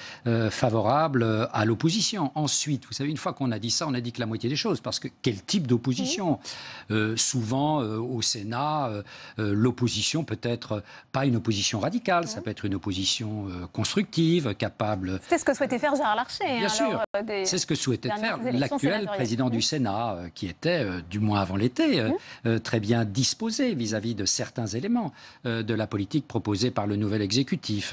S3: favorable à l'opposition. Ensuite, vous savez, une fois qu'on a dit ça, on a dit que la moitié des choses. Parce que quel type d'opposition ? Souvent, au Sénat, l'opposition peut être pas une opposition radicale, ça peut être une opposition constructive, capable...
S1: C'est ce que souhaitait faire Gérard Larcher.
S3: Bien sûr, c'est ce que souhaitait faire l'actuel président du Sénat, qui était, du moins avant l'été, très bien disposé vis-à-vis de certains éléments de la politique proposée par le nouvel exécutif.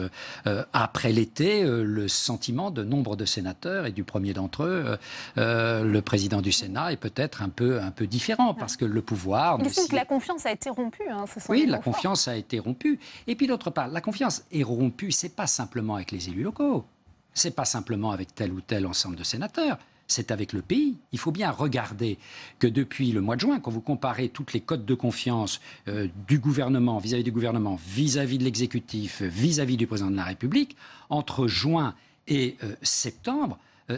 S3: Après l'été, le sentiment de nombre de sénateurs, et du premier d'entre eux, le président du Sénat, est peut-être un peu différent, parce que le pouvoir...
S1: Il estime que la confiance a été rompue.
S3: Oui, la confiance a été rompue. Et puis d'autre part, la confiance est rompue, c'est pas simplement avec les élus locaux, c'est pas simplement avec tel ou tel ensemble de sénateurs, c'est avec le pays. Il faut bien regarder que depuis le mois de juin, quand vous comparez toutes les cotes de confiance du gouvernement, vis-à-vis du gouvernement, vis-à-vis de l'exécutif, vis-à-vis du président de la République, entre juin et septembre,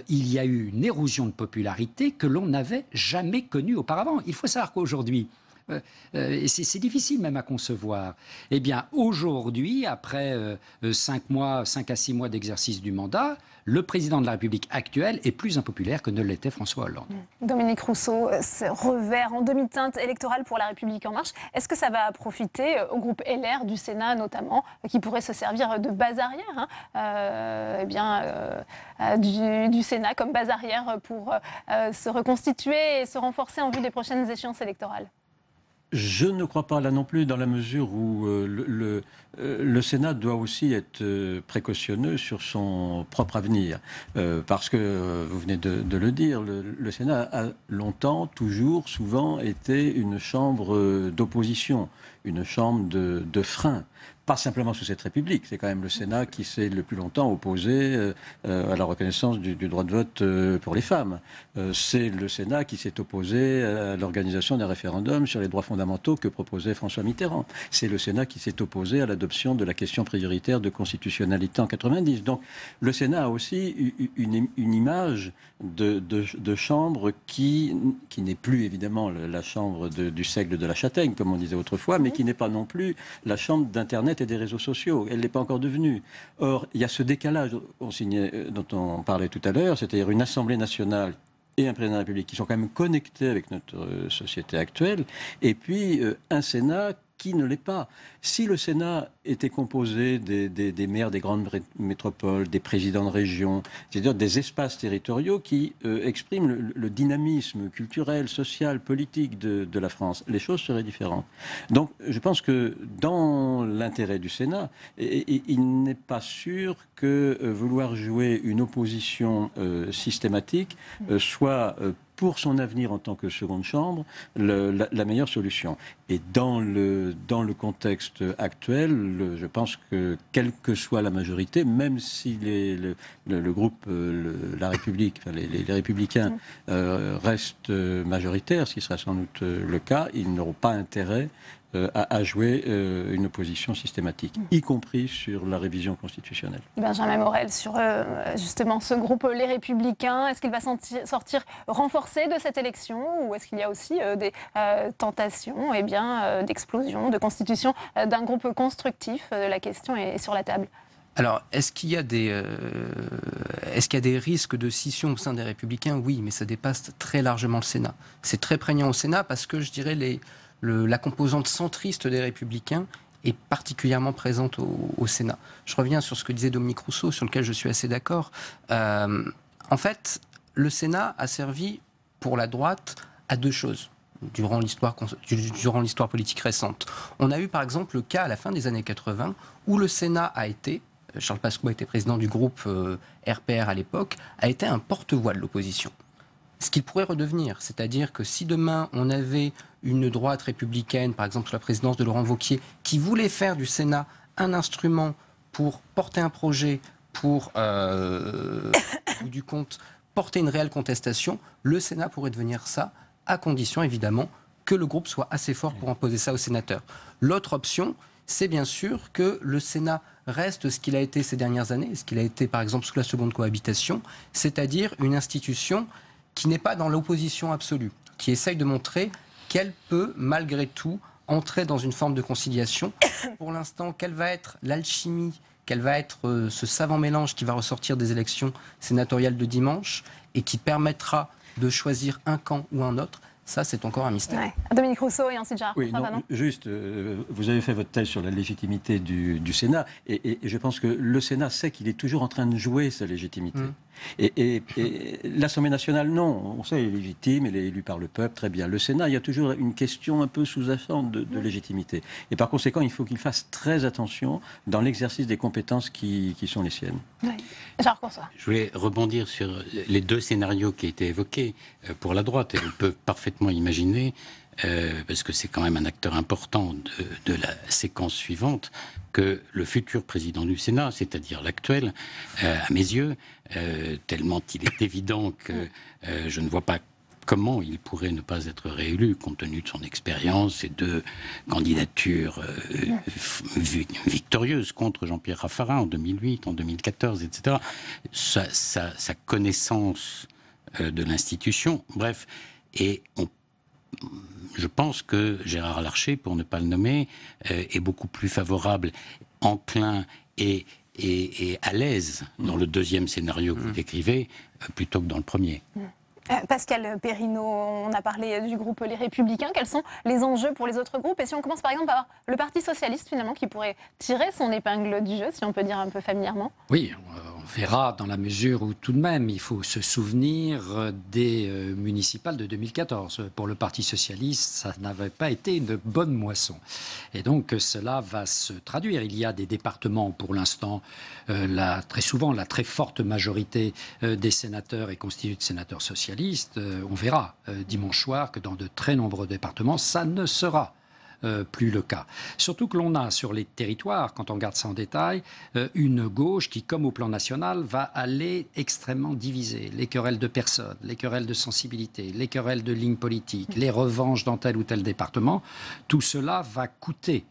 S3: il y a eu une érosion de popularité que l'on n'avait jamais connue auparavant. Il faut savoir qu'aujourd'hui, c'est difficile même à concevoir. Eh bien, aujourd'hui, après 5 à 6 mois d'exercice du mandat, le président de la République actuel est plus impopulaire que ne l'était François Hollande.
S1: Dominique Rousseau, ce revers en demi-teinte électorale pour La République En Marche, est-ce que ça va profiter au groupe LR du Sénat notamment, qui pourrait se servir de base arrière du Sénat comme base arrière pour se reconstituer et se renforcer en vue des prochaines échéances électorales?
S4: Je ne crois pas là non plus, dans la mesure où le Sénat doit aussi être précautionneux sur son propre avenir. Parce que, vous venez de le dire, le Sénat a longtemps, toujours, souvent été une chambre d'opposition, une chambre de frein. Pas simplement sous cette République, c'est quand même le Sénat qui s'est le plus longtemps opposé à la reconnaissance du droit de vote pour les femmes. C'est le Sénat qui s'est opposé à l'organisation d'un référendum sur les droits fondamentaux que proposait François Mitterrand. C'est le Sénat qui s'est opposé à l'adoption de la question prioritaire de constitutionnalité en 90. Donc le Sénat a aussi une image de chambre qui n'est plus évidemment la chambre du seigle de la châtaigne, comme on disait autrefois, mais qui n'est pas non plus la chambre d'Internet et des réseaux sociaux. Elle n'est pas encore devenue. Or, il y a ce décalage dont on parlait tout à l'heure, c'est-à-dire une Assemblée nationale et un président de la République qui sont quand même connectés avec notre société actuelle, et puis un Sénat qui ne l'est pas. Si le Sénat était composé des maires des grandes métropoles, des présidents de région, c'est-à-dire des espaces territoriaux qui expriment le dynamisme culturel, social, politique de la France, les choses seraient différentes. Donc je pense que dans l'intérêt du Sénat, il n'est pas sûr que vouloir jouer une opposition systématique soit pour son avenir en tant que seconde chambre, la meilleure solution. Et dans le contexte actuel, je pense que quelle que soit la majorité, même si le groupe La République, enfin les Républicains restent majoritaires, ce qui sera sans doute le cas, ils n'auront pas intérêt à jouer une opposition systématique, y compris sur la révision constitutionnelle.
S1: Benjamin Morel, sur justement ce groupe Les Républicains, est-ce qu'il va sortir renforcé de cette élection ou est-ce qu'il y a aussi des tentations d'explosion, de constitution d'un groupe constructif? La question est sur la table.
S2: Alors, est-ce qu'il y a des risques de scission au sein des Républicains? Oui, mais ça dépasse très largement le Sénat. C'est très prégnant au Sénat parce que, je dirais, la composante centriste des Républicains est particulièrement présente au Sénat. Je reviens sur ce que disait Dominique Rousseau, sur lequel je suis assez d'accord. En fait, le Sénat a servi pour la droite à deux choses durant l'histoire politique récente. On a eu par exemple le cas à la fin des années 80 où le Sénat a été, Charles Pasqua était président du groupe RPR à l'époque, a été un porte-voix de l'opposition. Ce qu'il pourrait redevenir, c'est-à-dire que si demain on avait une droite républicaine, par exemple sous la présidence de Laurent Wauquiez, qui voulait faire du Sénat un instrument pour porter un projet, pour, au bout du compte, porter une réelle contestation, le Sénat pourrait devenir ça, à condition évidemment que le groupe soit assez fort pour imposer ça aux sénateurs. L'autre option, c'est bien sûr que le Sénat reste ce qu'il a été ces dernières années, ce qu'il a été par exemple sous la seconde cohabitation, c'est-à-dire une institution qui n'est pas dans l'opposition absolue, qui essaye de montrer qu'elle peut malgré tout entrer dans une forme de conciliation. Pour l'instant, quelle va être l'alchimie, quel va être ce savant mélange qui va ressortir des élections sénatoriales de dimanche et qui permettra de choisir un camp ou un autre, ça c'est encore un mystère.
S1: Ouais. Dominique Rousseau et ensuite Gérard.
S4: Oui, juste, vous avez fait votre thèse sur la légitimité du Sénat et je pense que le Sénat sait qu'il est toujours en train de jouer sa légitimité. Et l'Assemblée nationale, non, on sait, elle est légitime, elle est élue par le peuple, très bien. Le Sénat, il y a toujours une question un peu sous-jacente de légitimité. Et par conséquent, il faut qu'il fasse très attention dans l'exercice des compétences qui sont les siennes.
S1: Oui. Gérard Courtois.
S23: Je voulais rebondir sur les deux scénarios qui étaient évoqués pour la droite. Et on peut parfaitement imaginer, parce que c'est quand même un acteur important de la séquence suivante, que le futur président du Sénat, c'est-à-dire l'actuel, à mes yeux, tellement il est évident que je ne vois pas comment il pourrait ne pas être réélu compte tenu de son expérience et de candidatures victorieuses contre Jean-Pierre Raffarin en 2008, en 2014, etc. Sa connaissance de l'institution, bref, et je pense que Gérard Larcher, pour ne pas le nommer, est beaucoup plus favorable, enclin et à l'aise dans le deuxième scénario que vous décrivez, plutôt que dans le premier.
S1: Pascal Perrineau, on a parlé du groupe Les Républicains. Quels sont les enjeux pour les autres groupes? Et si on commence par exemple par le Parti Socialiste, finalement, qui pourrait tirer son épingle du jeu, si on peut dire un peu familièrement?
S3: Oui, on verra dans la mesure où tout de même, il faut se souvenir des municipales de 2014. Pour le Parti Socialiste, ça n'avait pas été une bonne moisson. Et donc cela va se traduire. Il y a des départements, pour l'instant, très souvent, la très forte majorité des sénateurs est constituée de sénateurs socialistes. On verra dimanche soir que dans de très nombreux départements, ça ne sera plus le cas. Surtout que l'on a sur les territoires, quand on regarde ça en détail, une gauche qui, comme au plan national, va aller extrêmement diviser. Les querelles de personnes, les querelles de sensibilité, les querelles de lignes politiques, les revanches dans tel ou tel département, tout cela va coûter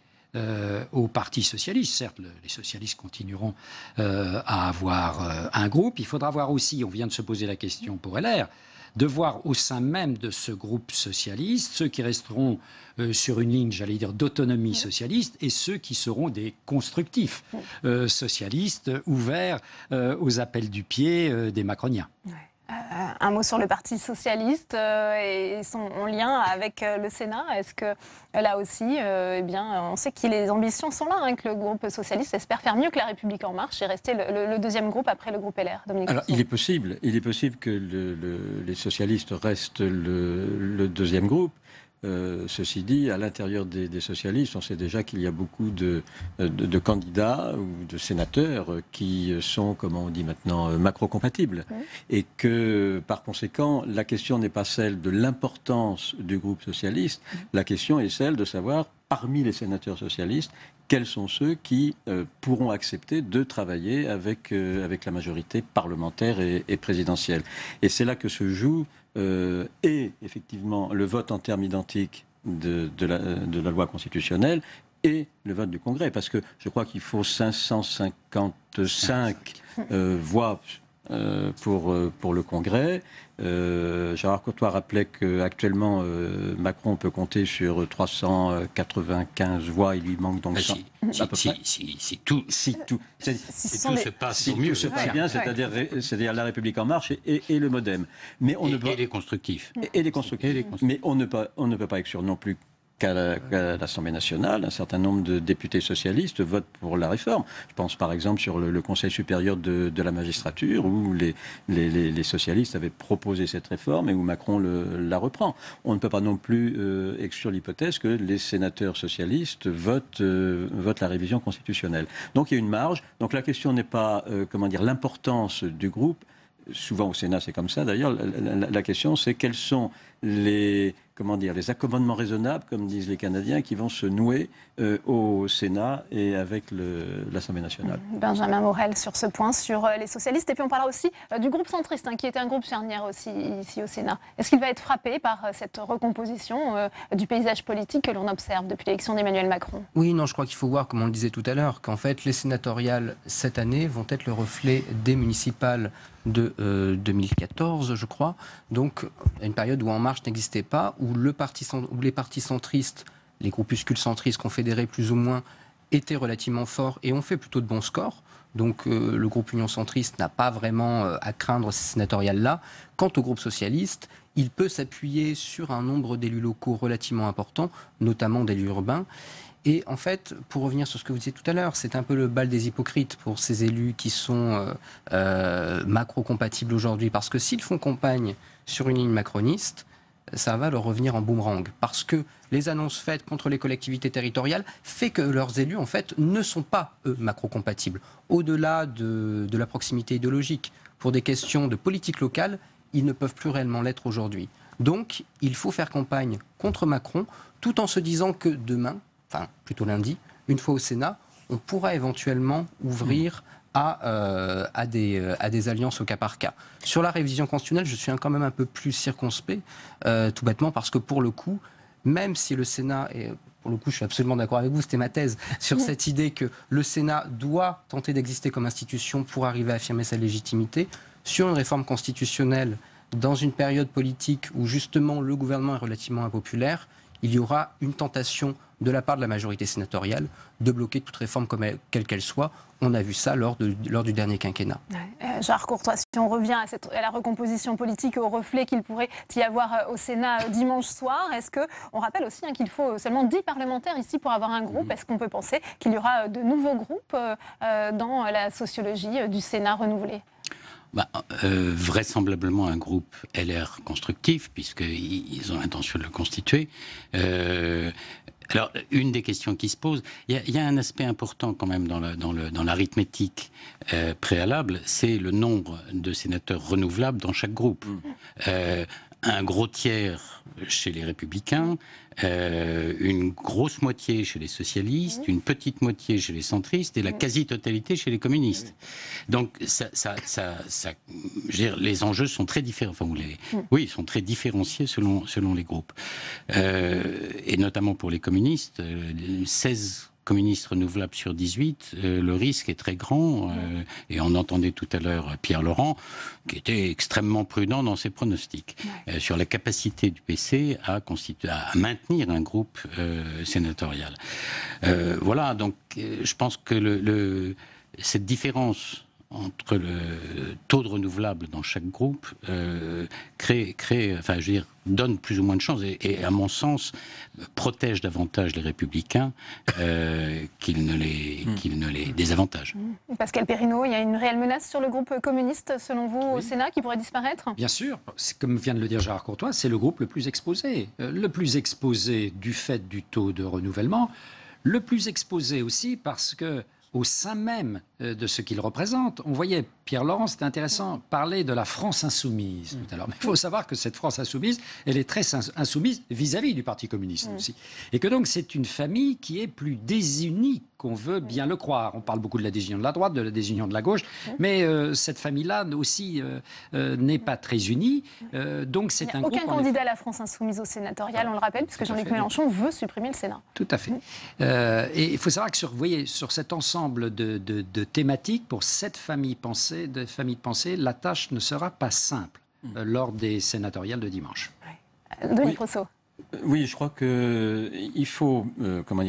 S3: au Parti socialiste. Certes, les socialistes continueront à avoir un groupe. Il faudra voir aussi, on vient de se poser la question pour LR, de voir au sein même de ce groupe socialiste ceux qui resteront sur une ligne, j'allais dire, d'autonomie socialiste et ceux qui seront des constructifs socialistes ouverts aux appels du pied des macroniens.
S1: Un mot sur le Parti Socialiste et son lien avec le Sénat. Est-ce que là aussi, on sait que les ambitions sont là, que le groupe socialiste espère faire mieux que la République En Marche et rester le deuxième groupe après le groupe LR? Dominique.
S4: Alors, il est possible que les socialistes restent le deuxième groupe. Ceci dit, à l'intérieur des socialistes, on sait déjà qu'il y a beaucoup de candidats ou de sénateurs qui sont, comment on dit maintenant, macro-compatibles. Et que, par conséquent, la question n'est pas celle de l'importance du groupe socialiste, la question est celle de savoir, parmi les sénateurs socialistes, quels sont ceux qui pourront accepter de travailler avec la majorité parlementaire et présidentielle. Et c'est là que se joue et effectivement le vote en termes identiques de la loi constitutionnelle et le vote du Congrès. Parce que je crois qu'il faut 555 voix pour le Congrès. Gérard Courtois rappelait qu'actuellement Macron peut compter sur 395 voix, il lui manque donc 100.
S23: Si tout se passe au mieux.
S4: Tout se passe bien, c'est-à-dire la République En Marche et le MoDem. Mais on
S23: et les constructifs.
S4: Et les constructifs. Mais on ne peut pas exclure non plus qu'à l'Assemblée nationale, un certain nombre de députés socialistes votent pour la réforme. Je pense par exemple sur le Conseil supérieur de la magistrature, où les socialistes avaient proposé cette réforme et où Macron la reprend. On ne peut pas non plus exclure l'hypothèse que les sénateurs socialistes votent la révision constitutionnelle. Donc il y a une marge. Donc la question n'est pas l'importance du groupe. Souvent au Sénat, c'est comme ça. D'ailleurs, la question, c'est quels sont les accommodements raisonnables, comme disent les Canadiens, qui vont se nouer au Sénat et avec l'Assemblée nationale.
S1: Benjamin Morel sur ce point, sur les socialistes. Et puis on parlera aussi du groupe centriste, qui était un groupe charnière aussi ici au Sénat. Est-ce qu'il va être frappé par cette recomposition du paysage politique que l'on observe depuis l'élection d'Emmanuel Macron?
S2: Oui, non, je crois qu'il faut voir, comme on le disait tout à l'heure, qu'en fait, les sénatoriales cette année vont être le reflet des municipales de 2014, je crois. Donc, une période où En Marche n'existait pas, où les partis centristes, les groupuscules centristes confédérés plus ou moins, étaient relativement forts et ont fait plutôt de bons scores. Donc le groupe Union centriste n'a pas vraiment à craindre ces sénatoriales-là. Quant au groupe socialiste, il peut s'appuyer sur un nombre d'élus locaux relativement important, notamment d'élus urbains. Et en fait, pour revenir sur ce que vous disiez tout à l'heure, c'est un peu le bal des hypocrites pour ces élus qui sont macro-compatibles aujourd'hui. Parce que s'ils font campagne sur une ligne macroniste, ça va leur revenir en boomerang. Parce que les annonces faites contre les collectivités territoriales fait que leurs élus, en fait, ne sont pas, eux, macro-compatibles. Au-delà de la proximité idéologique, pour des questions de politique locale, ils ne peuvent plus réellement l'être aujourd'hui. Donc, il faut faire campagne contre Macron, tout en se disant que demain, enfin plutôt lundi, une fois au Sénat, on pourra éventuellement ouvrir à des alliances au cas par cas. Sur la révision constitutionnelle, je suis quand même un peu plus circonspect, tout bêtement, parce que pour le coup, même si le Sénat, et pour le coup je suis absolument d'accord avec vous, c'était ma thèse, sur cette idée que le Sénat doit tenter d'exister comme institution pour arriver à affirmer sa légitimité, sur une réforme constitutionnelle dans une période politique où justement le gouvernement est relativement impopulaire, il y aura une tentation de la part de la majorité sénatoriale de bloquer toute réforme quelle qu'elle soit. On a vu ça lors du dernier quinquennat.
S1: Gérard Courtois, si on revient à la recomposition politique et au reflet qu'il pourrait y avoir au Sénat dimanche soir, est-ce qu'on rappelle aussi qu'il faut seulement 10 parlementaires ici pour avoir un groupe? Est-ce qu'on peut penser qu'il y aura de nouveaux groupes dans la sociologie du Sénat renouvelé?
S23: Vraisemblablement un groupe LR constructif, puisqu'ils ont l'intention de le constituer. Alors, une des questions qui se pose, il y a un aspect important quand même dans l'arithmétique préalable, c'est le nombre de sénateurs renouvelables dans chaque groupe. Un gros tiers chez les Républicains, une grosse moitié chez les socialistes, une petite moitié chez les centristes et la quasi-totalité chez les communistes. Donc, je veux dire, les enjeux sont très différents. Enfin, ils sont très différenciés selon les groupes. Et notamment pour les communistes, 16 communistes renouvelables sur 18, le risque est très grand. Et on entendait tout à l'heure Pierre Laurent, qui était extrêmement prudent dans ses pronostics sur la capacité du PC à maintenir un groupe sénatorial. Voilà, donc je pense que cette différence entre le taux de renouvelables dans chaque groupe donne plus ou moins de chances et à mon sens, protège davantage les Républicains qu'il ne les désavantage.
S1: Pascal Perrineau, il y a une réelle menace sur le groupe communiste, selon vous, au Sénat, qui pourrait disparaître?
S3: Bien sûr, comme vient de le dire Gérard Courtois, c'est le groupe le plus exposé. Le plus exposé du fait du taux de renouvellement, le plus exposé aussi parce que au sein même de ce qu'il représente. On voyait Pierre Laurent, c'était intéressant, parler de la France insoumise tout à l'heure. Mais il faut savoir que cette France insoumise, elle est très insoumise vis-à-vis du Parti communiste aussi. Et que donc c'est une famille qui est plus désunie qu'on veut bien le croire. On parle beaucoup de la désunion de la droite, de la désunion de la gauche, mais cette famille-là aussi n'est pas très unie. Donc c'est un groupe...
S1: Aucun candidat à la France insoumise au sénatorial, on le rappelle, puisque Jean-Luc Mélenchon veut supprimer le Sénat.
S3: Tout à fait. Et il faut savoir que sur cet ensemble de thématiques, pour cette famille de pensée, la tâche ne sera pas simple lors des sénatoriales de dimanche.
S1: Denis Creusot.
S4: Oui, je crois qu'il faut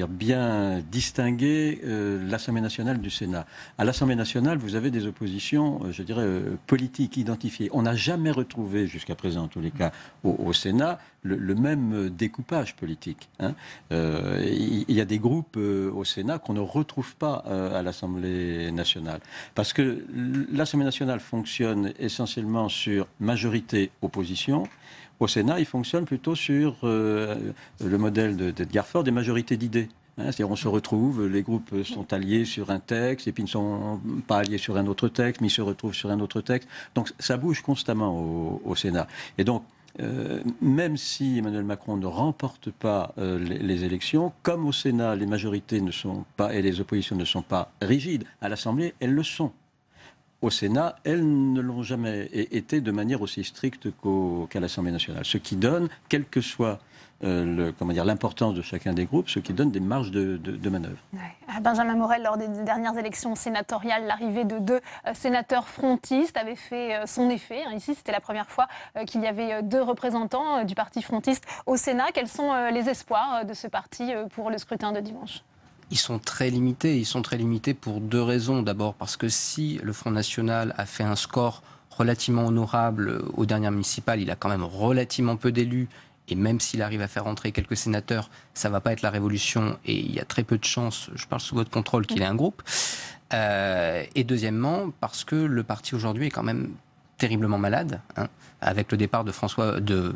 S4: bien distinguer l'Assemblée nationale du Sénat. À l'Assemblée nationale, vous avez des oppositions, politiques identifiées. On n'a jamais retrouvé, jusqu'à présent en tous les cas, au Sénat, le même découpage politique. Il y a des groupes au Sénat qu'on ne retrouve pas à l'Assemblée nationale. Parce que l'Assemblée nationale fonctionne essentiellement sur majorité-opposition. Au Sénat, il fonctionne plutôt sur le modèle d'Edgar Faure des majorités d'idées. C'est-à-dire on se retrouve, les groupes sont alliés sur un texte et puis ils ne sont pas alliés sur un autre texte, mais ils se retrouvent sur un autre texte. Donc ça bouge constamment au Sénat. Et donc, même si Emmanuel Macron ne remporte pas les élections, comme au Sénat, les majorités ne sont pas et les oppositions ne sont pas rigides, à l'Assemblée, elles le sont. Au Sénat, elles ne l'ont jamais été de manière aussi stricte qu'à l'Assemblée nationale. Ce qui donne, quelle que soit l'importance de chacun des groupes, ce qui donne des marges de manœuvre.
S1: Benjamin Morel, lors des dernières élections sénatoriales, l'arrivée de 2 sénateurs frontistes avait fait son effet. Ici, c'était la première fois qu'il y avait 2 représentants du parti frontiste au Sénat. Quels sont les espoirs de ce parti pour le scrutin de dimanche ?
S2: Ils sont très limités. Ils sont très limités pour 2 raisons. D'abord parce que si le Front National a fait un score relativement honorable aux dernières municipales, il a quand même relativement peu d'élus. Et même s'il arrive à faire entrer quelques sénateurs, ça ne va pas être la révolution. Et il y a très peu de chances, je parle sous votre contrôle, qu'il ait un groupe. Et deuxièmement, parce que le parti aujourd'hui est quand même terriblement malade, avec le départ de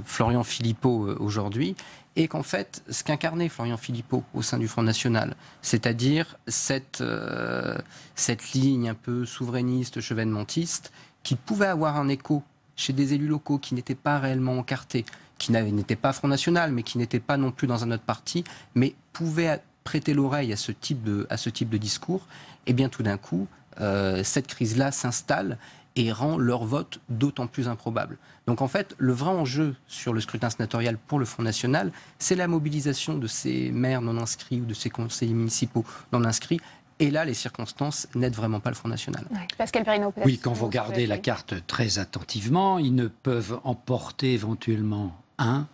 S2: Florian Philippot aujourd'hui. Et qu'en fait, ce qu'incarnait Florian Philippot au sein du Front National, c'est-à-dire cette ligne un peu souverainiste, chevènementiste, qui pouvait avoir un écho chez des élus locaux qui n'étaient pas réellement encartés, qui n'étaient pas Front National, mais qui n'étaient pas non plus dans un autre parti, mais pouvaient prêter l'oreille à ce type de discours, et bien tout d'un coup, cette crise-là s'installe et rend leur vote d'autant plus improbable. Donc en fait, le vrai enjeu sur le scrutin sénatorial pour le Front National, c'est la mobilisation de ces maires non inscrits ou de ces conseillers municipaux non inscrits Et là, les circonstances n'aident vraiment pas le Front National.
S1: Ouais. Pascal Perrineau, peut-être.
S3: Oui, quand vous regardez la carte très attentivement, ils ne peuvent emporter éventuellement un,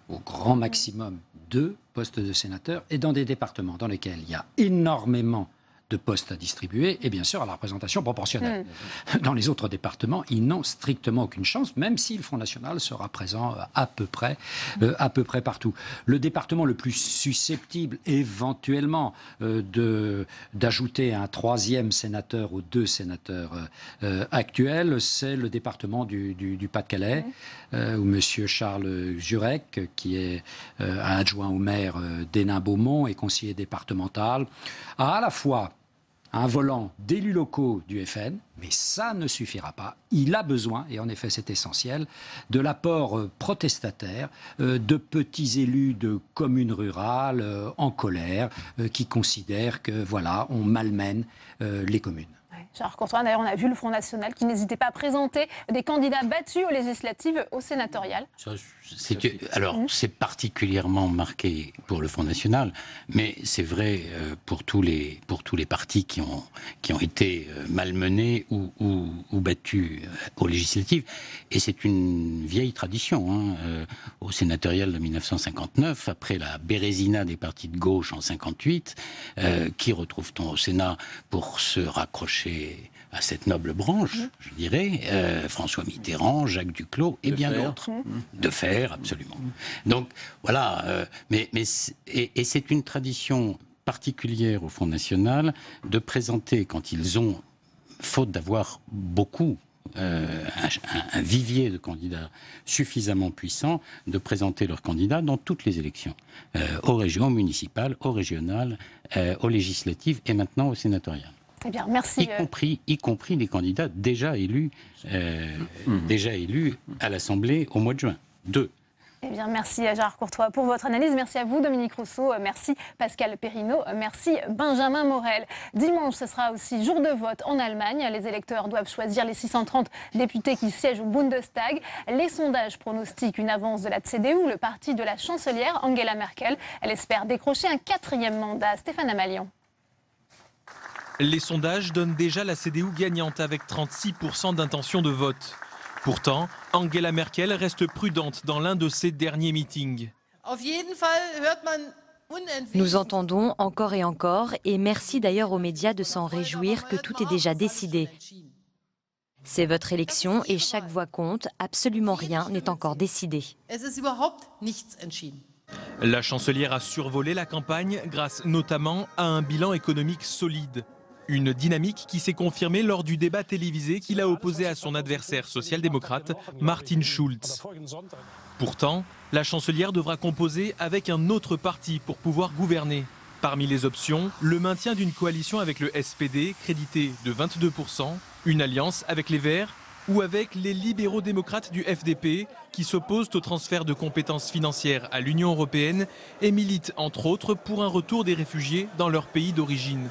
S3: au grand maximum 2 postes de sénateurs, et dans des départements dans lesquels il y a énormément de postes à distribuer, et bien sûr à la représentation proportionnelle. Dans les autres départements, ils n'ont strictement aucune chance, même si le Front National sera présent à peu près partout. Le département le plus susceptible, éventuellement, d'ajouter un 3e sénateur aux 2 sénateurs actuels, c'est le département du Pas-de-Calais, où M. Charles Jurek, qui est adjoint au maire d'Hénin-Beaumont et conseiller départemental, a à la fois un volant d'élus locaux du FN, mais ça ne suffira pas. Il a besoin, et en effet c'est essentiel, de l'apport protestataire de petits élus de communes rurales en colère qui considèrent que voilà, on malmène les communes.
S1: Gérard Courtois, d'ailleurs, on a vu le Front National qui n'hésitait pas à présenter des candidats battus aux législatives, aux sénatoriales.
S23: Alors, c'est particulièrement marqué pour le Front National, mais c'est vrai pour tous les partis qui ont été malmenés ou battus aux législatives. Et c'est une vieille tradition. Au sénatorial de 1959, après la bérésina des partis de gauche en 1958, qui retrouve-t-on au Sénat pour se raccrocher à cette noble branche, je dirais, François Mitterrand, Jacques Duclos et bien d'autres. De fer, absolument. Donc voilà, et c'est une tradition particulière au Front National de présenter, quand ils ont, faute d'avoir beaucoup, un vivier de candidats suffisamment puissant, de présenter leurs candidats dans toutes les élections, aux régions, aux municipales, aux régionales, aux législatives et maintenant aux sénatoriales.
S1: Eh bien, merci.
S23: Y compris les candidats déjà élus à l'Assemblée au mois de juin. 2.
S1: Eh bien, merci à Gérard Courtois pour votre analyse. Merci à vous, Dominique Rousseau. Merci, Pascal Perrineau. Merci, Benjamin Morel. Dimanche, ce sera aussi jour de vote en Allemagne. Les électeurs doivent choisir les 630 députés qui siègent au Bundestag. Les sondages pronostiquent une avance de la CDU, le parti de la chancelière Angela Merkel. Elle espère décrocher un 4e mandat. Stéphane Amalian.
S7: Les sondages donnent déjà la CDU gagnante avec 36% d'intention de vote. Pourtant, Angela Merkel reste prudente dans l'un de ses derniers meetings.
S9: Nous entendons encore et merci d'ailleurs aux médias de s'en réjouir que tout est déjà décidé. C'est votre élection et chaque voix compte, absolument rien n'est encore décidé.
S7: La chancelière a survolé la campagne grâce notamment à un bilan économique solide. Une dynamique qui s'est confirmée lors du débat télévisé qu'il a opposé à son adversaire social-démocrate, Martin Schulz. Pourtant, la chancelière devra composer avec un autre parti pour pouvoir gouverner. Parmi les options, le maintien d'une coalition avec le SPD, crédité de 22%, une alliance avec les Verts ou avec les libéraux démocrates du FDP qui s'opposent au transfert de compétences financières à l'Union européenne et militent entre autres pour un retour des réfugiés dans leur pays d'origine.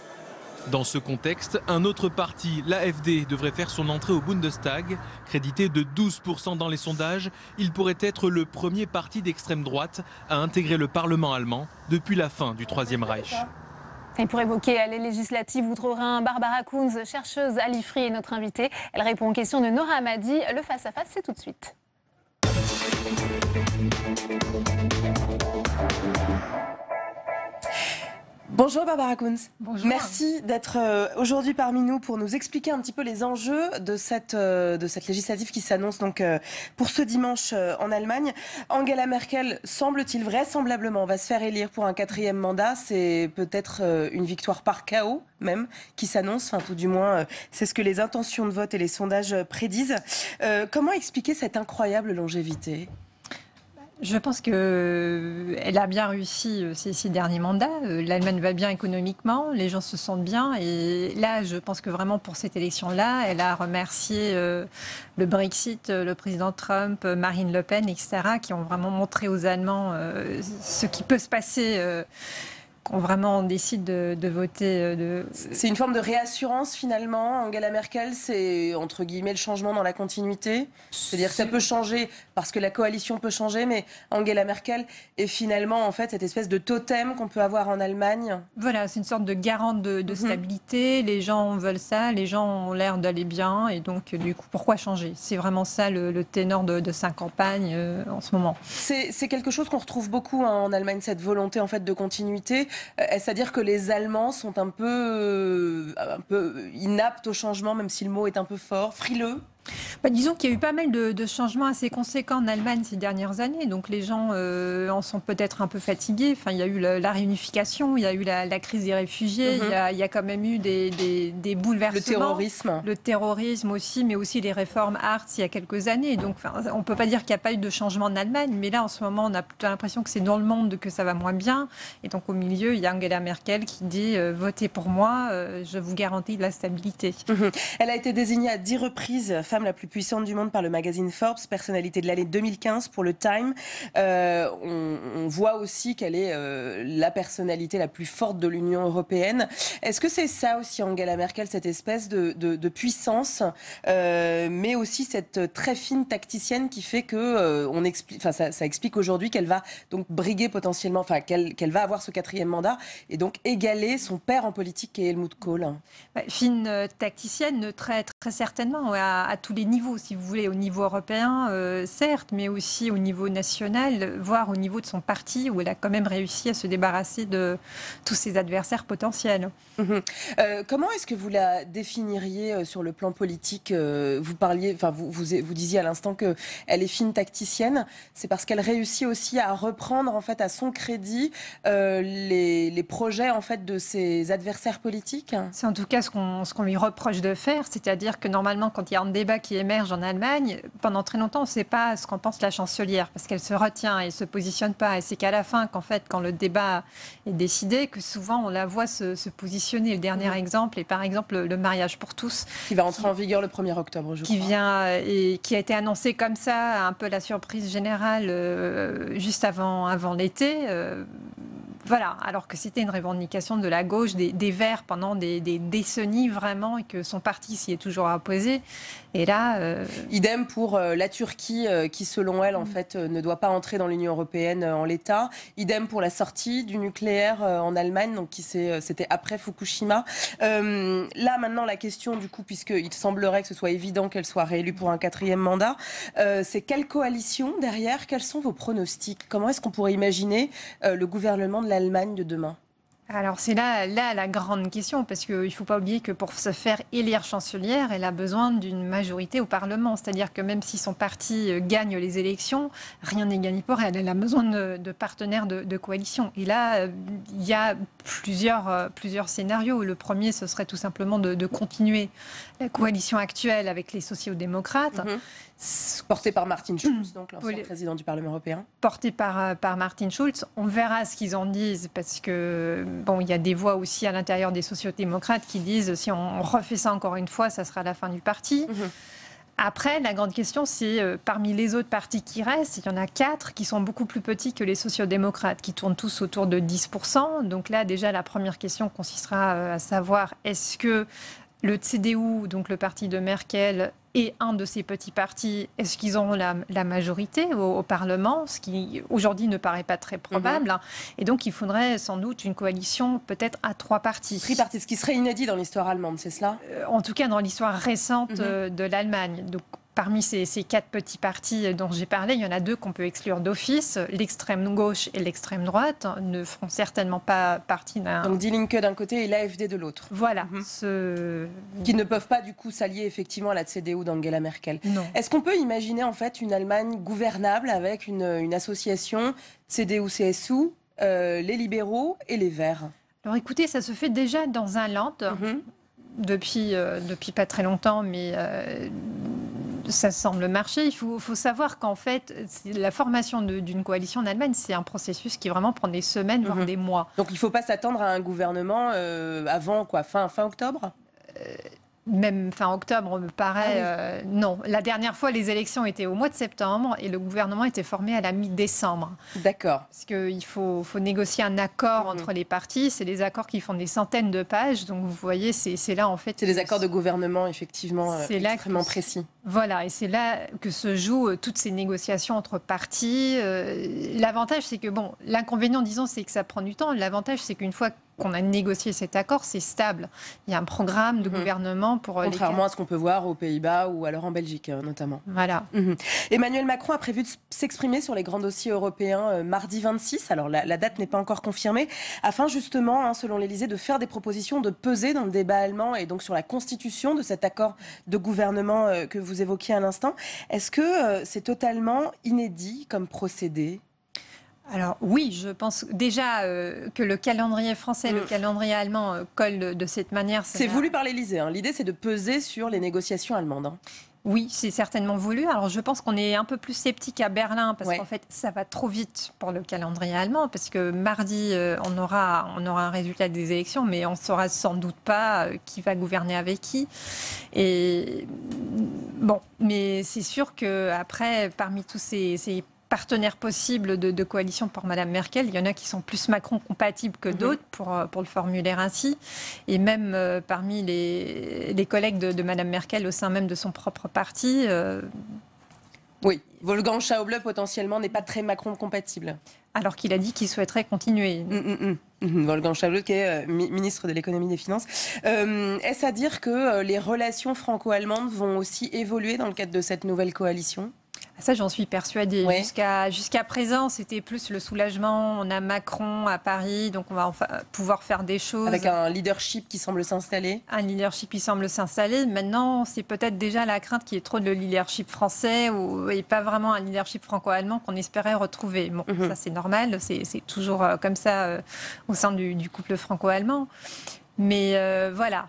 S7: Dans ce contexte, un autre parti, l'AfD, devrait faire son entrée au Bundestag. Crédité de 12% dans les sondages, il pourrait être le premier parti d'extrême droite à intégrer le Parlement allemand depuis la fin du Troisième Reich.
S1: Et pour évoquer les législatives outre-Rhin, Barbara Kunz, chercheuse à l'IFRI, est notre invitée. Elle répond aux questions de Nora Hamadi. Le face-à-face, c'est tout de suite.
S10: Bonjour Barbara Kunz.
S24: Bonjour.
S10: Merci d'être aujourd'hui parmi nous pour nous expliquer un petit peu les enjeux de cette législative qui s'annonce donc pour ce dimanche en Allemagne. Angela Merkel, semble-t-il vraisemblablement, va se faire élire pour un 4e mandat. C'est peut-être une victoire par chaos même qui s'annonce, enfin tout du moins c'est ce que les intentions de vote et les sondages prédisent. Comment expliquer cette incroyable longévité ?
S24: Je pense qu'elle a bien réussi ces 6 derniers mandats. L'Allemagne va bien économiquement, les gens se sentent bien. Et là, je pense que vraiment pour cette élection-là, elle a remercié le Brexit, le président Trump, Marine Le Pen, etc., qui ont vraiment montré aux Allemands ce qui peut se passer quand vraiment on décide de voter.
S10: C'est une forme de réassurance finalement. Angela Merkel, c'est entre guillemets le changement dans la continuité. C'est-à-dire que ça peut changer parce que la coalition peut changer, mais Angela Merkel est finalement en fait cette espèce de totem qu'on peut avoir en Allemagne.
S24: Voilà, c'est une sorte de garante de stabilité. Les gens veulent ça, les gens ont l'air d'aller bien, et donc du coup, pourquoi changer? C'est vraiment ça le ténor de sa campagne en ce moment.
S10: C'est quelque chose qu'on retrouve beaucoup en Allemagne, cette volonté en fait de continuité. Est-ce à dire que les Allemands sont un peu inaptes au changement, même si le mot est un peu fort, frileux?
S24: Disons qu'il y a eu pas mal de changements assez conséquents en Allemagne ces dernières années, donc les gens en sont peut-être un peu fatigués. Enfin, il y a eu la réunification, il y a eu la crise des réfugiés, il y a quand même eu des bouleversements. Le terrorisme aussi, mais aussi les réformes Hartz il y a quelques années. Donc on ne peut pas dire qu'il n'y a pas eu de changement en Allemagne, mais là en ce moment on a plutôt l'impression que c'est dans le monde que ça va moins bien. Et donc au milieu, il y a Angela Merkel qui dit votez pour moi, je vous garantis de la stabilité.
S10: Elle a été désignée à 10 reprises femme la plus puissante du monde par le magazine Forbes, personnalité de l'année 2015 pour le Time. On voit aussi qu'elle est la personnalité la plus forte de l'Union européenne. Est-ce que c'est ça aussi Angela Merkel, cette espèce de puissance, mais aussi cette très fine tacticienne qui fait que ça explique aujourd'hui qu'elle va donc briguer potentiellement, qu'elle va avoir ce 4e mandat et donc égaler son père en politique qui est Helmut Kohl.
S24: Fine tacticienne, très, très certainement, à tous les niveaux, si vous voulez, au niveau européen, certes, mais aussi au niveau national, voire au niveau de son parti, où elle a quand même réussi à se débarrasser de tous ses adversaires potentiels.
S10: Comment est-ce que vous la définiriez sur le plan politique? Vous parliez, vous disiez à l'instant qu'elle est fine tacticienne. C'est parce qu'elle réussit aussi à reprendre en fait à son crédit les projets en fait de ses adversaires politiques.
S24: C'est en tout cas ce qu'on lui reproche de faire, c'est-à-dire que normalement, quand il y a un débat qui émerge en Allemagne, pendant très longtemps, on ne sait pas ce qu'en pense la chancelière, parce qu'elle se retient et ne se positionne pas. Et c'est qu'à la fin, quand le débat est décidé, que souvent on la voit se positionner. Le dernier exemple est par exemple le mariage pour tous.
S10: Qui va entrer en vigueur le 1er octobre, je crois.
S24: Qui vient et qui a été annoncé comme ça, un peu la surprise générale, juste avant l'été. Voilà, alors que c'était une revendication de la gauche, des Verts pendant des décennies vraiment, et que son parti s'y est toujours opposé. Et là,
S10: idem pour la Turquie, qui selon elle en fait ne doit pas entrer dans l'Union européenne en l'état. Idem pour la sortie du nucléaire en Allemagne, donc c'était après Fukushima. Là maintenant la question du coup, puisqu'il semblerait que ce soit évident qu'elle soit réélue pour un 4e mandat, c'est quelle coalition derrière? Quels sont vos pronostics? Comment est-ce qu'on pourrait imaginer le gouvernement de l'Allemagne de demain?
S24: Alors c'est là la grande question, parce qu'il ne faut pas oublier que pour se faire élire chancelière, elle a besoin d'une majorité au Parlement. C'est-à-dire que même si son parti gagne les élections, rien n'est gagné pour elle. Elle a besoin de partenaires de coalition. Et là, il y a plusieurs scénarios. Le premier, ce serait tout simplement de continuer la coalition actuelle avec les sociaux-démocrates.
S10: Porté par Martin Schulz, donc l'ancien président du Parlement européen.
S24: Porté par Martin Schulz. On verra ce qu'ils en disent, parce que il y a des voix aussi à l'intérieur des sociaux-démocrates qui disent si on refait ça encore une fois, ça sera la fin du parti. Après, la grande question, c'est parmi les autres partis qui restent, il y en a 4 qui sont beaucoup plus petits que les sociaux-démocrates, qui tournent tous autour de 10%. Donc là, déjà, la première question consistera à savoir est-ce que le CDU, donc le parti de Merkel, et un de ces petits partis, est-ce qu'ils auront la majorité au Parlement, ce qui aujourd'hui ne paraît pas très probable. Et donc il faudrait sans doute une coalition peut-être à 3 partis.
S10: Tripartite, ce qui serait inédit dans l'histoire allemande, c'est cela?
S24: En tout cas dans l'histoire récente de l'Allemagne. Donc parmi ces 4 petits partis dont j'ai parlé, il y en a 2 qu'on peut exclure d'office. L'extrême gauche et l'extrême droite ne feront certainement pas partie d'un...
S10: Donc Die Linke d'un côté et l'AfD de l'autre.
S24: Voilà.
S10: Qui ne peuvent pas du coup s'allier effectivement à la CDU d'Angela Merkel.
S24: Non.
S10: Est-ce qu'on peut imaginer en fait une Allemagne gouvernable avec une association CDU-CSU, les libéraux et les Verts?
S24: Alors écoutez, ça se fait déjà dans un land depuis pas très longtemps, mais ça semble marcher. Il faut savoir qu'en fait, la formation d'une coalition en Allemagne, c'est un processus qui vraiment prend des semaines, voire des mois.
S10: Donc il ne faut pas s'attendre à un gouvernement avant quoi, fin octobre?
S24: Même fin octobre me paraît... non, la dernière fois, les élections étaient au mois de septembre et le gouvernement était formé à la mi-décembre.
S10: D'accord.
S24: Parce qu'il faut négocier un accord entre les partis. C'est des accords qui font des centaines de pages. Donc vous voyez, c'est là en fait...
S10: C'est des accords de gouvernement, effectivement, extrêmement précis.
S24: Voilà, et c'est là que se jouent toutes ces négociations entre partis. L'avantage, c'est que, bon, l'inconvénient, disons, c'est que ça prend du temps. L'avantage, c'est qu'une fois qu'on a négocié cet accord, c'est stable. Il y a un programme de gouvernement pour...
S10: Contrairement à ce qu'on peut voir aux Pays-Bas ou alors en Belgique, notamment.
S24: Voilà.
S10: Emmanuel Macron a prévu de s'exprimer sur les grands dossiers européens mardi 26. Alors, la date n'est pas encore confirmée. Afin, justement, selon l'Élysée, de faire des propositions, de peser dans le débat allemand et donc sur la constitution de cet accord de gouvernement que vous évoquiez à l'instant. Est-ce que c'est totalement inédit comme procédé ?
S24: Alors oui, je pense déjà que le calendrier français et le calendrier allemand collent de cette manière.
S10: C'est voulu par l'Élysée. L'idée, c'est de peser sur les négociations allemandes.
S24: Oui, c'est certainement voulu. Alors je pense qu'on est un peu plus sceptique à Berlin parce qu'en fait, ça va trop vite pour le calendrier allemand parce que mardi, on aura un résultat des élections, mais on ne saura sans doute pas qui va gouverner avec qui. Et bon, mais c'est sûr qu'après, parmi tous ces partenaires possibles de coalition pour Mme Merkel. Il y en a qui sont plus Macron compatibles que d'autres, pour le formuler ainsi. Et même parmi les collègues de Mme Merkel au sein même de son propre parti.
S10: Oui, Wolfgang Schäuble potentiellement n'est pas très Macron compatible.
S24: Alors qu'il a dit qu'il souhaiterait continuer.
S10: Wolfgang Schäuble, qui est ministre de l'économie et des finances. Est-ce à dire que les relations franco-allemandes vont aussi évoluer dans le cadre de cette nouvelle coalition ?
S24: Ça, j'en suis persuadée.
S10: Ouais.
S24: Jusqu'à présent, c'était plus le soulagement. On a Macron à Paris, donc on va pouvoir faire des choses.
S10: Avec un leadership qui semble s'installer.
S24: Un leadership qui semble s'installer. Maintenant, c'est peut-être déjà la crainte qu'il y ait trop de leadership français et pas vraiment un leadership franco-allemand qu'on espérait retrouver. Bon, ça c'est normal, c'est toujours comme ça au sein du couple franco-allemand. Mais voilà,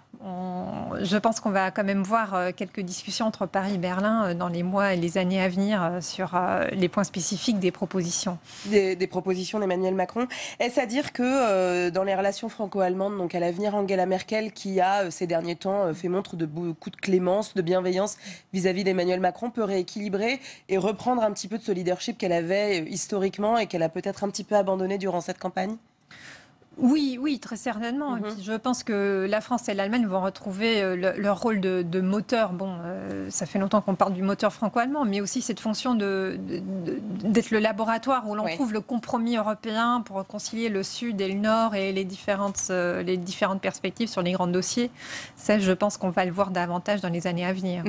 S24: je pense qu'on va quand même voir quelques discussions entre Paris et Berlin dans les mois et les années à venir sur les points spécifiques des propositions.
S10: Des propositions d'Emmanuel Macron. Est-ce à dire que dans les relations franco-allemandes, donc à l'avenir, Angela Merkel, qui a ces derniers temps fait montre de beaucoup de clémence, de bienveillance vis-à-vis d'Emmanuel Macron, peut rééquilibrer et reprendre un petit peu de ce leadership qu'elle avait historiquement et qu'elle a peut-être un petit peu abandonné durant cette campagne ?
S24: Oui, très certainement. Et puis je pense que la France et l'Allemagne vont retrouver leur rôle de moteur. Bon, ça fait longtemps qu'on parle du moteur franco-allemand, mais aussi cette fonction d'être le laboratoire où l'on trouve le compromis européen pour concilier le Sud et le Nord et les différentes perspectives sur les grands dossiers. Ça, je pense qu'on va le voir davantage dans les années à venir.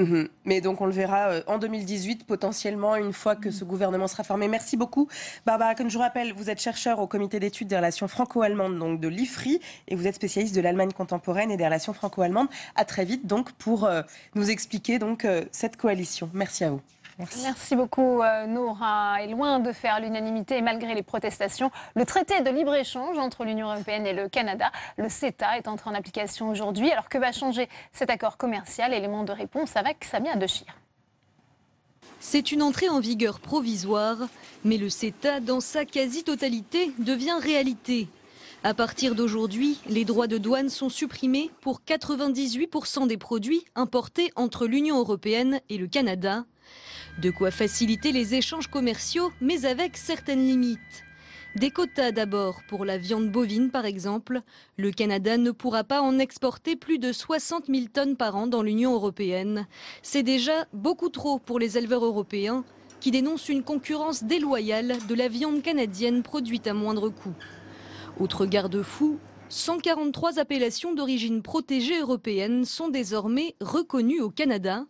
S10: Mais donc on le verra en 2018, potentiellement, une fois que ce gouvernement sera formé. Merci beaucoup. Barbara Cohn, je vous rappelle, vous êtes chercheure au comité d'études des relations franco-allemandes, donc de l'IFRI, et vous êtes spécialiste de l'Allemagne contemporaine et des relations franco-allemandes. À très vite donc pour nous expliquer donc cette coalition. Merci à vous.
S1: Merci beaucoup Noura. Et loin de faire l'unanimité et malgré les protestations, le traité de libre-échange entre l'Union européenne et le Canada, le CETA, est entré en application aujourd'hui. Alors que va changer cet accord commercial? Élément de réponse avec Samia Dechir.
S5: C'est une entrée en vigueur provisoire, mais le CETA, dans sa quasi-totalité, devient réalité. À partir d'aujourd'hui, les droits de douane sont supprimés pour 98% des produits importés entre l'Union européenne et le Canada. De quoi faciliter les échanges commerciaux, mais avec certaines limites. Des quotas d'abord, pour la viande bovine par exemple. Le Canada ne pourra pas en exporter plus de 60 000 tonnes par an dans l'Union européenne. C'est déjà beaucoup trop pour les éleveurs européens qui dénoncent une concurrence déloyale de la viande canadienne produite à moindre coût. Autre garde-fou, 143 appellations d'origine protégée européenne sont désormais reconnues au Canada.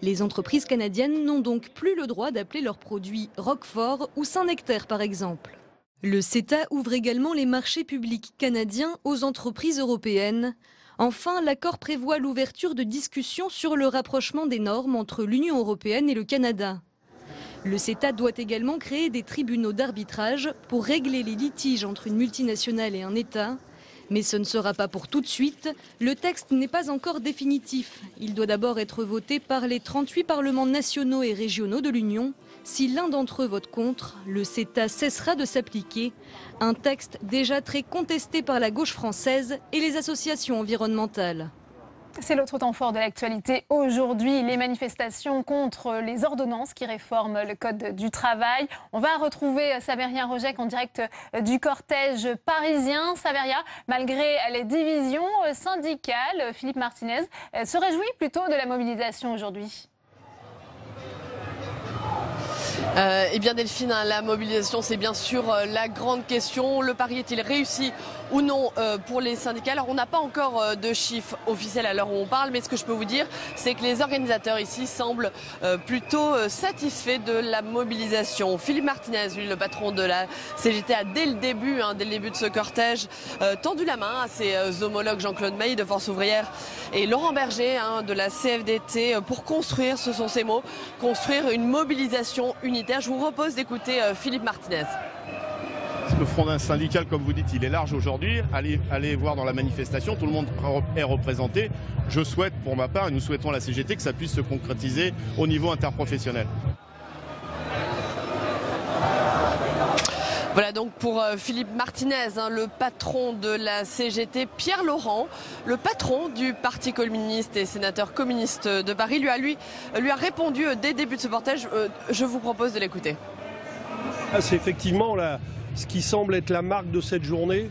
S5: Les entreprises canadiennes n'ont donc plus le droit d'appeler leurs produits Roquefort ou Saint-Nectaire par exemple. Le CETA ouvre également les marchés publics canadiens aux entreprises européennes. Enfin, l'accord prévoit l'ouverture de discussions sur le rapprochement des normes entre l'Union européenne et le Canada. Le CETA doit également créer des tribunaux d'arbitrage pour régler les litiges entre une multinationale et un État. Mais ce ne sera pas pour tout de suite. Le texte n'est pas encore définitif. Il doit d'abord être voté par les 38 parlements nationaux et régionaux de l'Union. Si l'un d'entre eux vote contre, le CETA cessera de s'appliquer. Un texte déjà très contesté par la gauche française et les associations environnementales.
S1: C'est l'autre temps fort de l'actualité. Aujourd'hui, les manifestations contre les ordonnances qui réforment le Code du travail. On va retrouver Saveria Rojek en direct du cortège parisien. Saveria, malgré les divisions syndicales, Philippe Martinez se réjouit plutôt de la mobilisation aujourd'hui.
S6: Eh bien Delphine, la mobilisation c'est bien sûr la grande question. Le pari est-il réussi ou non pour les syndicats? Alors on n'a pas encore de chiffres officiels à l'heure où on parle, mais ce que je peux vous dire c'est que les organisateurs ici semblent plutôt satisfaits de la mobilisation. Philippe Martinez, lui, le patron de la CGT, a dès le début de ce cortège tendu la main à ses homologues Jean-Claude May de Force Ouvrière et Laurent Berger de la CFDT pour construire, ce sont ses mots, construire une mobilisation unitaire. Je vous propose d'écouter Philippe Martinez.
S8: Le front syndical, comme vous dites, il est large aujourd'hui. Allez voir dans la manifestation, tout le monde est représenté. Je souhaite, pour ma part, et nous souhaitons à la CGT, que ça puisse se concrétiser au niveau interprofessionnel.
S6: Voilà donc pour Philippe Martinez, le patron de la CGT. Pierre Laurent, le patron du Parti communiste et sénateur communiste de Paris, lui a répondu dès le début de ce cortège. Je vous propose de l'écouter.
S20: C'est effectivement ce qui semble être la marque de cette journée.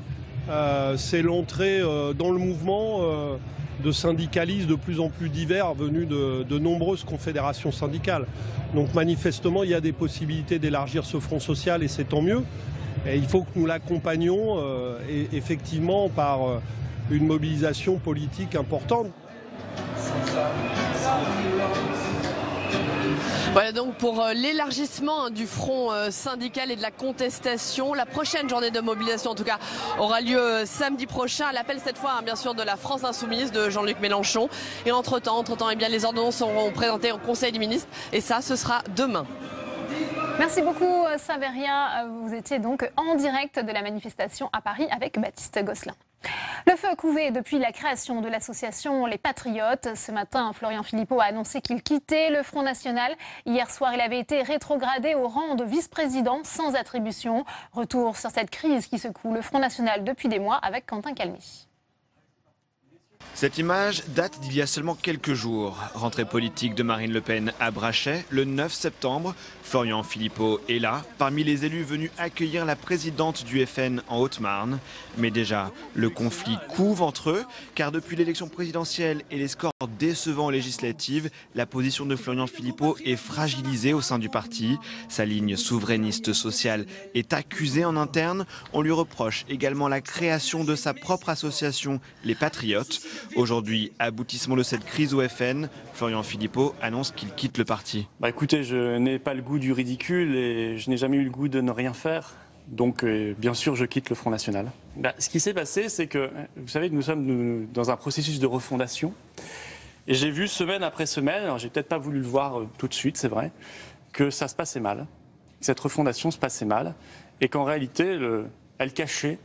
S20: C'est l'entrée dans le mouvement de syndicalistes de plus en plus divers venus de nombreuses confédérations syndicales. Donc manifestement, il y a des possibilités d'élargir ce front social et c'est tant mieux. Et il faut que nous l'accompagnions effectivement par une mobilisation politique importante.
S6: Voilà donc pour l'élargissement du front syndical et de la contestation. La prochaine journée de mobilisation, en tout cas, aura lieu samedi prochain, à l'appel cette fois bien sûr de la France Insoumise de Jean-Luc Mélenchon. Et entre-temps, eh bien, les ordonnances seront présentées au Conseil des ministres et ça, ce sera demain.
S1: Merci beaucoup Saveria. Vous étiez donc en direct de la manifestation à Paris avec Baptiste Gosselin. Le feu a couvé depuis la création de l'association Les Patriotes. Ce matin, Florian Philippot a annoncé qu'il quittait le Front National. Hier soir, il avait été rétrogradé au rang de vice-président sans attribution. Retour sur cette crise qui secoue le Front National depuis des mois avec Quentin Calmy.
S11: Cette image date d'il y a seulement quelques jours. Rentrée politique de Marine Le Pen à Brachet, le 9 septembre. Florian Philippot est là, parmi les élus venus accueillir la présidente du FN en Haute-Marne. Mais déjà, le conflit couve entre eux, car depuis l'élection présidentielle et les scores décevants législatives, la position de Florian Philippot est fragilisée au sein du parti. Sa ligne souverainiste sociale est accusée en interne. On lui reproche également la création de sa propre association, Les Patriotes. Aujourd'hui, aboutissement de cette crise au FN, Florian Philippot annonce qu'il quitte le parti.
S12: Écoutez, je n'ai pas le goût du ridicule et je n'ai jamais eu le goût de ne rien faire. Donc, bien sûr, je quitte le Front National. Ce qui s'est passé, c'est que, vous savez, nous sommes dans un processus de refondation. Et j'ai vu semaine après semaine, alors j'ai peut-être pas voulu le voir tout de suite, c'est vrai, que ça se passait mal. Cette refondation se passait mal. Et qu'en réalité, elle cachait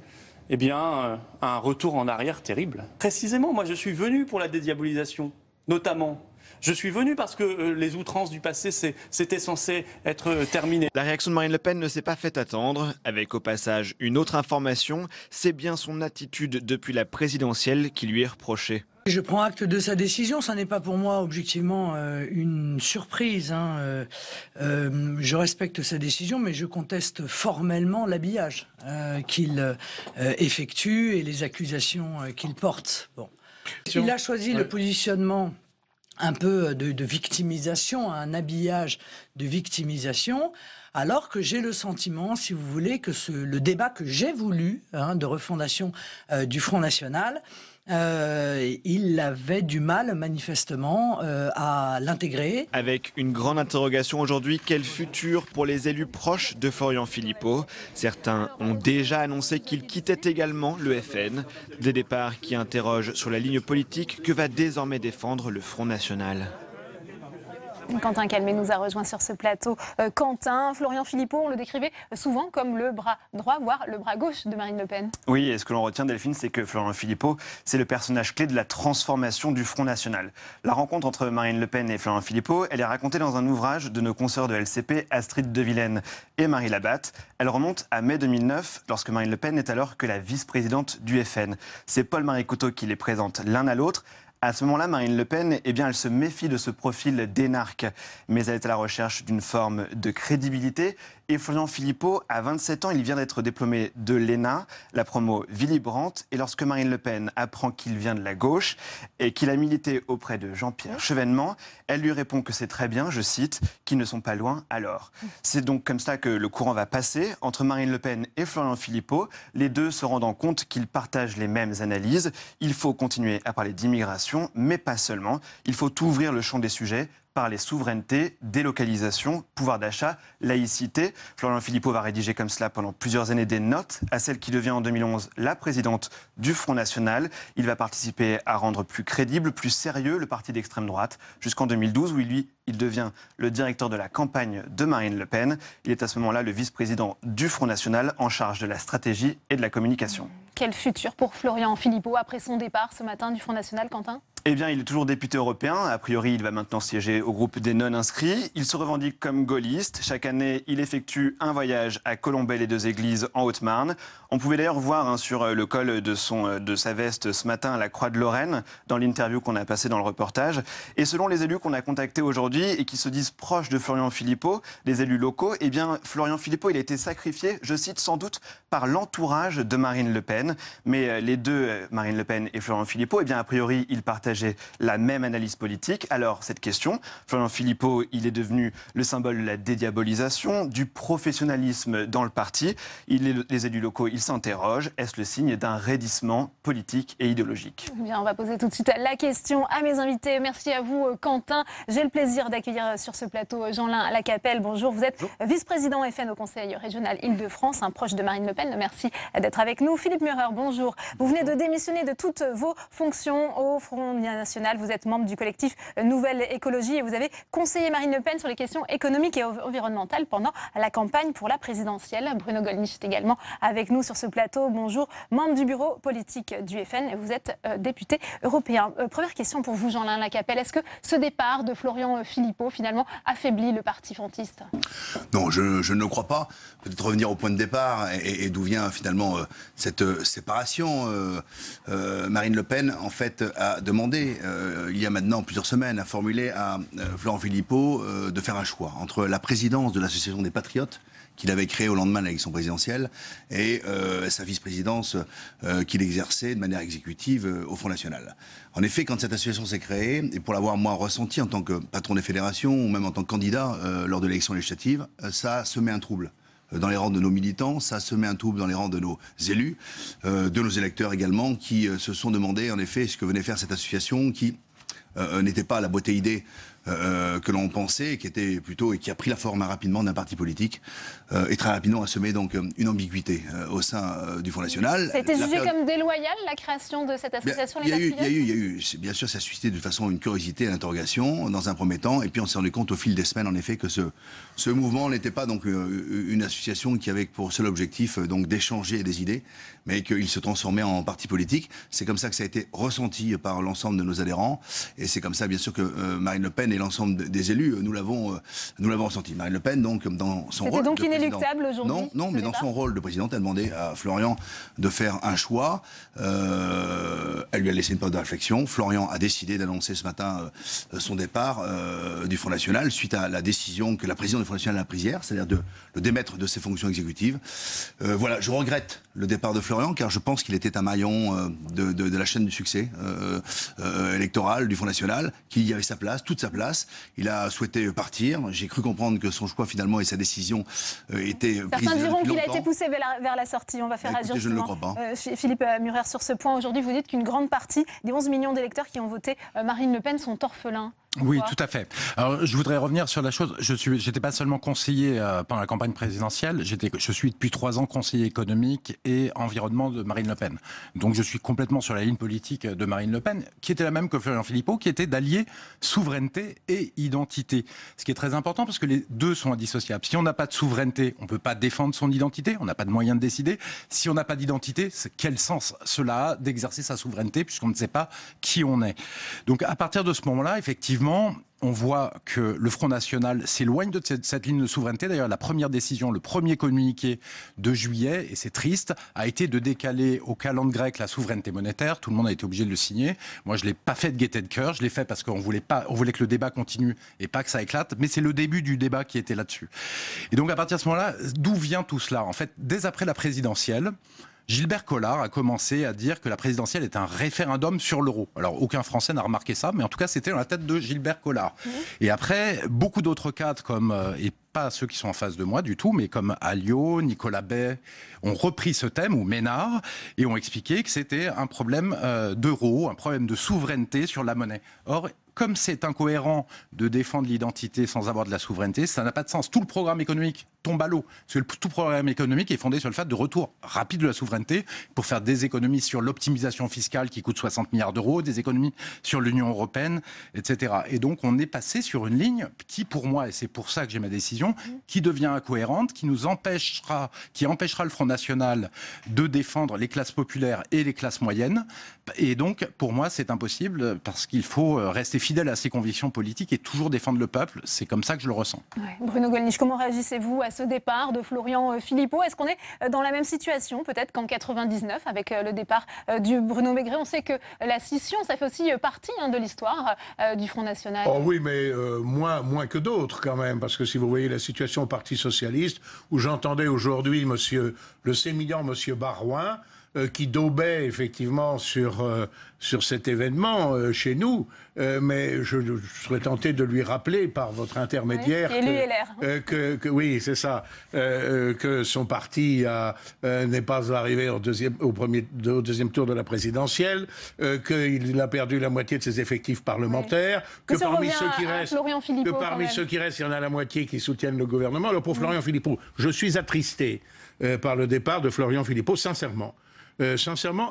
S12: un retour en arrière terrible. Précisément, moi je suis venu pour la dédiabolisation, notamment. Je suis venu parce que les outrances du passé, c'était censé être terminé.
S11: La réaction de Marine Le Pen ne s'est pas fait attendre. Avec au passage une autre information, c'est bien son attitude depuis la présidentielle qui lui est reprochée.
S25: Je prends acte de sa décision, ça n'est pas pour moi objectivement une surprise. Je respecte sa décision, mais je conteste formellement l'habillage qu'il effectue et les accusations qu'il porte. Bon. Il a choisi le positionnement un peu de victimisation, un habillage de victimisation, alors que j'ai le sentiment, si vous voulez, que le débat que j'ai voulu de refondation du Front National, il avait du mal manifestement à l'intégrer.
S11: Avec une grande interrogation aujourd'hui, quel futur pour les élus proches de Florian Philippot? Certains ont déjà annoncé qu'ils quittaient également le FN. Des départs qui interrogent sur la ligne politique que va désormais défendre le Front National.
S1: Quentin Calmet nous a rejoint sur ce plateau. Quentin, Florian Philippot, on le décrivait souvent comme le bras droit, voire le bras gauche de Marine Le Pen.
S26: Oui, et ce que l'on retient, Delphine, c'est que Florian Philippot, c'est le personnage clé de la transformation du Front National. La rencontre entre Marine Le Pen et Florian Philippot, elle est racontée dans un ouvrage de nos consoeurs de LCP, Astrid de Vilaine et Marie Labatte. Elle remonte à mai 2009, lorsque Marine Le Pen n'est alors que la vice-présidente du FN. C'est Paul-Marie Couteau qui les présente l'un à l'autre. À ce moment-là, Marine Le Pen, eh bien, elle se méfie de ce profil d'énarque, mais elle est à la recherche d'une forme de crédibilité. Et Florian Philippot, à 27 ans, il vient d'être diplômé de l'ENA, la promo Willy Brandt. Et lorsque Marine Le Pen apprend qu'il vient de la gauche et qu'il a milité auprès de Jean-Pierre Chevènement, elle lui répond que c'est très bien, je cite, qu'ils ne sont pas loin alors. C'est donc comme ça que le courant va passer entre Marine Le Pen et Florian Philippot, les deux se rendant compte qu'ils partagent les mêmes analyses. Il faut continuer à parler d'immigration, mais pas seulement. Il faut ouvrir le champ des sujets, parler souveraineté, délocalisation, pouvoir d'achat, laïcité. Florian Philippot va rédiger comme cela pendant plusieurs années des notes à celle qui devient en 2011 la présidente du Front National. Il va participer à rendre plus crédible, plus sérieux le parti d'extrême droite jusqu'en 2012 où il devient le directeur de la campagne de Marine Le Pen. Il est à ce moment-là le vice-président du Front National en charge de la stratégie et de la communication.
S1: Quel futur pour Florian Philippot après son départ ce matin du Front National, Quentin ?
S26: Eh bien, il est toujours député européen. A priori, il va maintenant siéger au groupe des non-inscrits. Il se revendique comme gaulliste. Chaque année, il effectue un voyage à Colombey-les-Deux-Églises en Haute-Marne. On pouvait d'ailleurs voir sur le col de sa veste ce matin la Croix de Lorraine dans l'interview qu'on a passée dans le reportage. Et selon les élus qu'on a contactés aujourd'hui et qui se disent proches de Florian Philippot, les élus locaux, eh bien, Florian Philippot, il a été sacrifié, je cite, sans doute par l'entourage de Marine Le Pen. Mais les deux, Marine Le Pen et Florian Philippot, eh bien, a priori, ils partageaient la même analyse politique. Alors, cette question, Florian Philippot, il est devenu le symbole de la dédiabolisation, du professionnalisme dans le parti. Les élus locaux, ils s'interrogent. Est-ce le signe d'un raidissement politique et idéologique ?
S1: Bien, on va poser tout de suite la question à mes invités. Merci à vous, Quentin. J'ai le plaisir d'accueillir sur ce plateau Jean-Lin Lacapelle. Bonjour, vous êtes vice-président FN au Conseil régional Île-de-France, un proche de Marine Le Pen. Merci d'être avec nous. Philippe Murer, bonjour. Vous venez de démissionner de toutes vos fonctions au Front National. Vous êtes membre du collectif Nouvelle Écologie et vous avez conseillé Marine Le Pen sur les questions économiques et environnementales pendant la campagne pour la présidentielle. Bruno Gollnisch est également avec nous sur ce plateau. Bonjour, membre du bureau politique du FN et vous êtes député européen. Première question pour vous, Jean-Lin Lacapelle. Est-ce que ce départ de Florian Philippot finalement affaiblit le parti frontiste ?
S13: Non, je ne le crois pas. Peut-être revenir au point de départ et d'où vient finalement cette séparation. Marine Le Pen, en fait, a demandé, il y a maintenant plusieurs semaines, a formulé à Florian Philippot de faire un choix entre la présidence de l'Association des Patriotes, qu'il avait créée au lendemain de l'élection présidentielle, et sa vice-présidence qu'il exerçait de manière exécutive au Front National. En effet, quand cette association s'est créée, et pour l'avoir moi ressenti en tant que patron des fédérations, ou même en tant que candidat lors de l'élection législative, ça semait un trouble dans les rangs de nos militants, ça semait un trouble dans les rangs de nos élus, de nos électeurs également, qui se sont demandé en effet ce que venait faire cette association qui n'était pas la beauté idée que l'on pensait, qui était plutôt et qui a pris la forme rapidement d'un parti politique et très rapidement a semé donc une ambiguïté au sein du Front National.
S1: Ça a été jugé comme déloyal la création de cette association. Il y a
S13: eu, bien sûr, ça a suscité de toute façon une curiosité, une interrogation dans un premier temps, et puis on s'est rendu compte au fil des semaines en effet que ce mouvement n'était pas donc une association qui avait pour seul objectif donc d'échanger des idées, mais qu'il se transformait en parti politique. C'est comme ça que ça a été ressenti par l'ensemble de nos adhérents, et c'est comme ça bien sûr que Marine Le Pen et l'ensemble des élus, nous l'avons ressenti. Marine Le Pen, donc, dans son rôle...
S1: C'était donc inéluctable aujourd'hui ?
S13: Non, mais dans son rôle de présidente, elle a demandé à Florian de faire un choix. Elle lui a laissé une période de réflexion. Florian a décidé d'annoncer ce matin son départ du Front National, suite à la décision que la présidente du Front National a prise hier, c'est-à-dire de le démettre de ses fonctions exécutives. Voilà, je regrette le départ de Florian, car je pense qu'il était un maillon de la chaîne du succès électoral du Front National, qu'il y avait sa place, toute sa place. Il a souhaité partir. J'ai cru comprendre que son choix finalement et sa décision étaient pris.
S1: Certains diront qu'il a été poussé vers la sortie. On va faire réagir.
S13: Je ne le crois pas.
S1: Philippe Murer, sur ce point, aujourd'hui, vous dites qu'une grande partie des 11 millions d'électeurs qui ont voté Marine Le Pen sont orphelins.
S16: Oui, tout à fait. Alors, je voudrais revenir sur la chose. J'étais pas seulement conseiller pendant la campagne présidentielle. Je suis depuis 3 ans conseiller économique et environnement de Marine Le Pen. Donc, je suis complètement sur la ligne politique de Marine Le Pen, qui était la même que Florian Philippot, qui était d'allier souveraineté et identité. Ce qui est très important parce que les deux sont indissociables. Si on n'a pas de souveraineté, on peut pas défendre son identité. On n'a pas de moyen de décider. Si on n'a pas d'identité, quel sens cela a d'exercer sa souveraineté puisqu'on ne sait pas qui on est. Donc, à partir de ce moment-là, effectivement, on voit que le Front National s'éloigne de cette ligne de souveraineté. D'ailleurs, la première décision, le premier communiqué de juillet, et c'est triste, a été de décaler au calendrier grec la souveraineté monétaire. Tout le monde a été obligé de le signer. Moi, je ne l'ai pas fait de gaieté de cœur. Je l'ai fait parce qu'on voulait que le débat continue et pas que ça éclate. Mais c'est le début du débat qui était là-dessus. Et donc, à partir de ce moment-là, d'où vient tout cela? En fait, dès après la présidentielle, Gilbert Collard a commencé à dire que la présidentielle est un référendum sur l'euro. Alors, aucun Français n'a remarqué ça, mais en tout cas, c'était dans la tête de Gilbert Collard. Et après, beaucoup d'autres cadres, comme, et pas ceux qui sont en face de moi du tout, mais comme Alliot, Nicolas Bay, ont repris ce thème, ou Ménard, et ont expliqué que c'était un problème d'euro, un problème de souveraineté sur la monnaie. Or, comme c'est incohérent de défendre l'identité sans avoir de la souveraineté, ça n'a pas de sens. Tout le programme économique tombe à l'eau. Tout le programme économique est fondé sur le fait de retour rapide de la souveraineté pour faire des économies sur l'optimisation fiscale qui coûte 60 milliards d'euros, des économies sur l'Union européenne, etc. Et donc, on est passé sur une ligne qui, pour moi, et c'est pour ça que j'ai ma décision, qui devient incohérente, qui empêchera le Front National de défendre les classes populaires et les classes moyennes. Et donc, pour moi, c'est impossible parce qu'il faut rester fidèle à ses convictions politiques et toujours défendre le peuple. C'est comme ça que je le ressens.
S1: Ouais. Bruno Gollnisch, comment réagissez-vous à ce départ de Florian Philippot? Est-ce qu'on est dans la même situation peut-être qu'en 99 avec le départ du Bruno Maigret? On sait que la scission, ça fait aussi partie de l'histoire du Front National.
S15: Oh oui, mais moins que d'autres quand même, parce que si vous voyez la situation au Parti Socialiste, où j'entendais aujourd'hui le sémillant monsieur Barouin, qui daubait effectivement sur cet événement chez nous, mais je serais tenté de lui rappeler par votre intermédiaire que oui, c'est ça, que son parti n'est pas arrivé au deuxième tour de la présidentielle, qu'il a perdu la moitié de ses effectifs parlementaires, que parmi ceux qui restent, il y en a la moitié qui soutiennent le gouvernement. Alors pour Florian Philippot, je suis attristé par le départ de Florian Philippot, sincèrement,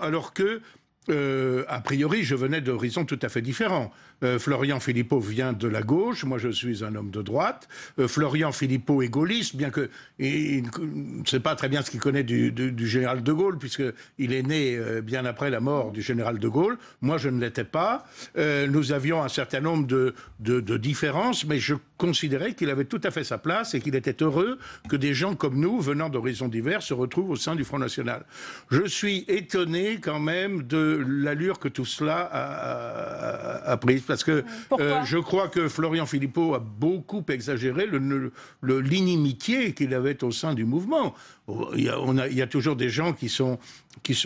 S15: alors que a priori, je venais d'horizons tout à fait différents. Florian Philippot vient de la gauche, moi je suis un homme de droite. Florian Philippot est gaulliste, bien qu'il ne sait pas très bien ce qu'il connaît du général de Gaulle, puisqu'il est né bien après la mort du général de Gaulle. Moi je ne l'étais pas. Nous avions un certain nombre de différences, mais je considérais qu'il avait tout à fait sa place et qu'il était heureux que des gens comme nous, venant d'horizons divers, se retrouvent au sein du Front National. Je suis étonné quand même de l'allure que tout cela a prise, parce que je crois que Florian Philippot a beaucoup exagéré l'inimitié qu'il avait au sein du mouvement. Il y a toujours des gens qui sont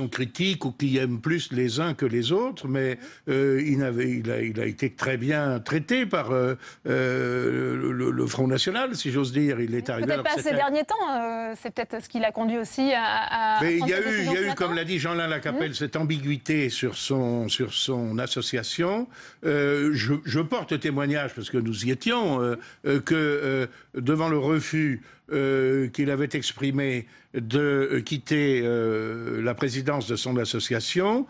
S15: critiques ou qui aiment plus les uns que les autres, mais il a été très bien traité par le Front National, si j'ose dire. Il est arrivé.
S1: Peut-être pas ces derniers temps. C'est peut-être ce qui l'a conduit aussi à.
S15: Mais il y a eu, comme l'a dit Jean-Lin Lacapelle, cette ambiguïté sur son association. Je porte témoignage, parce que nous y étions, que devant le refus qu'il avait exprimé de quitter la présidence de son association,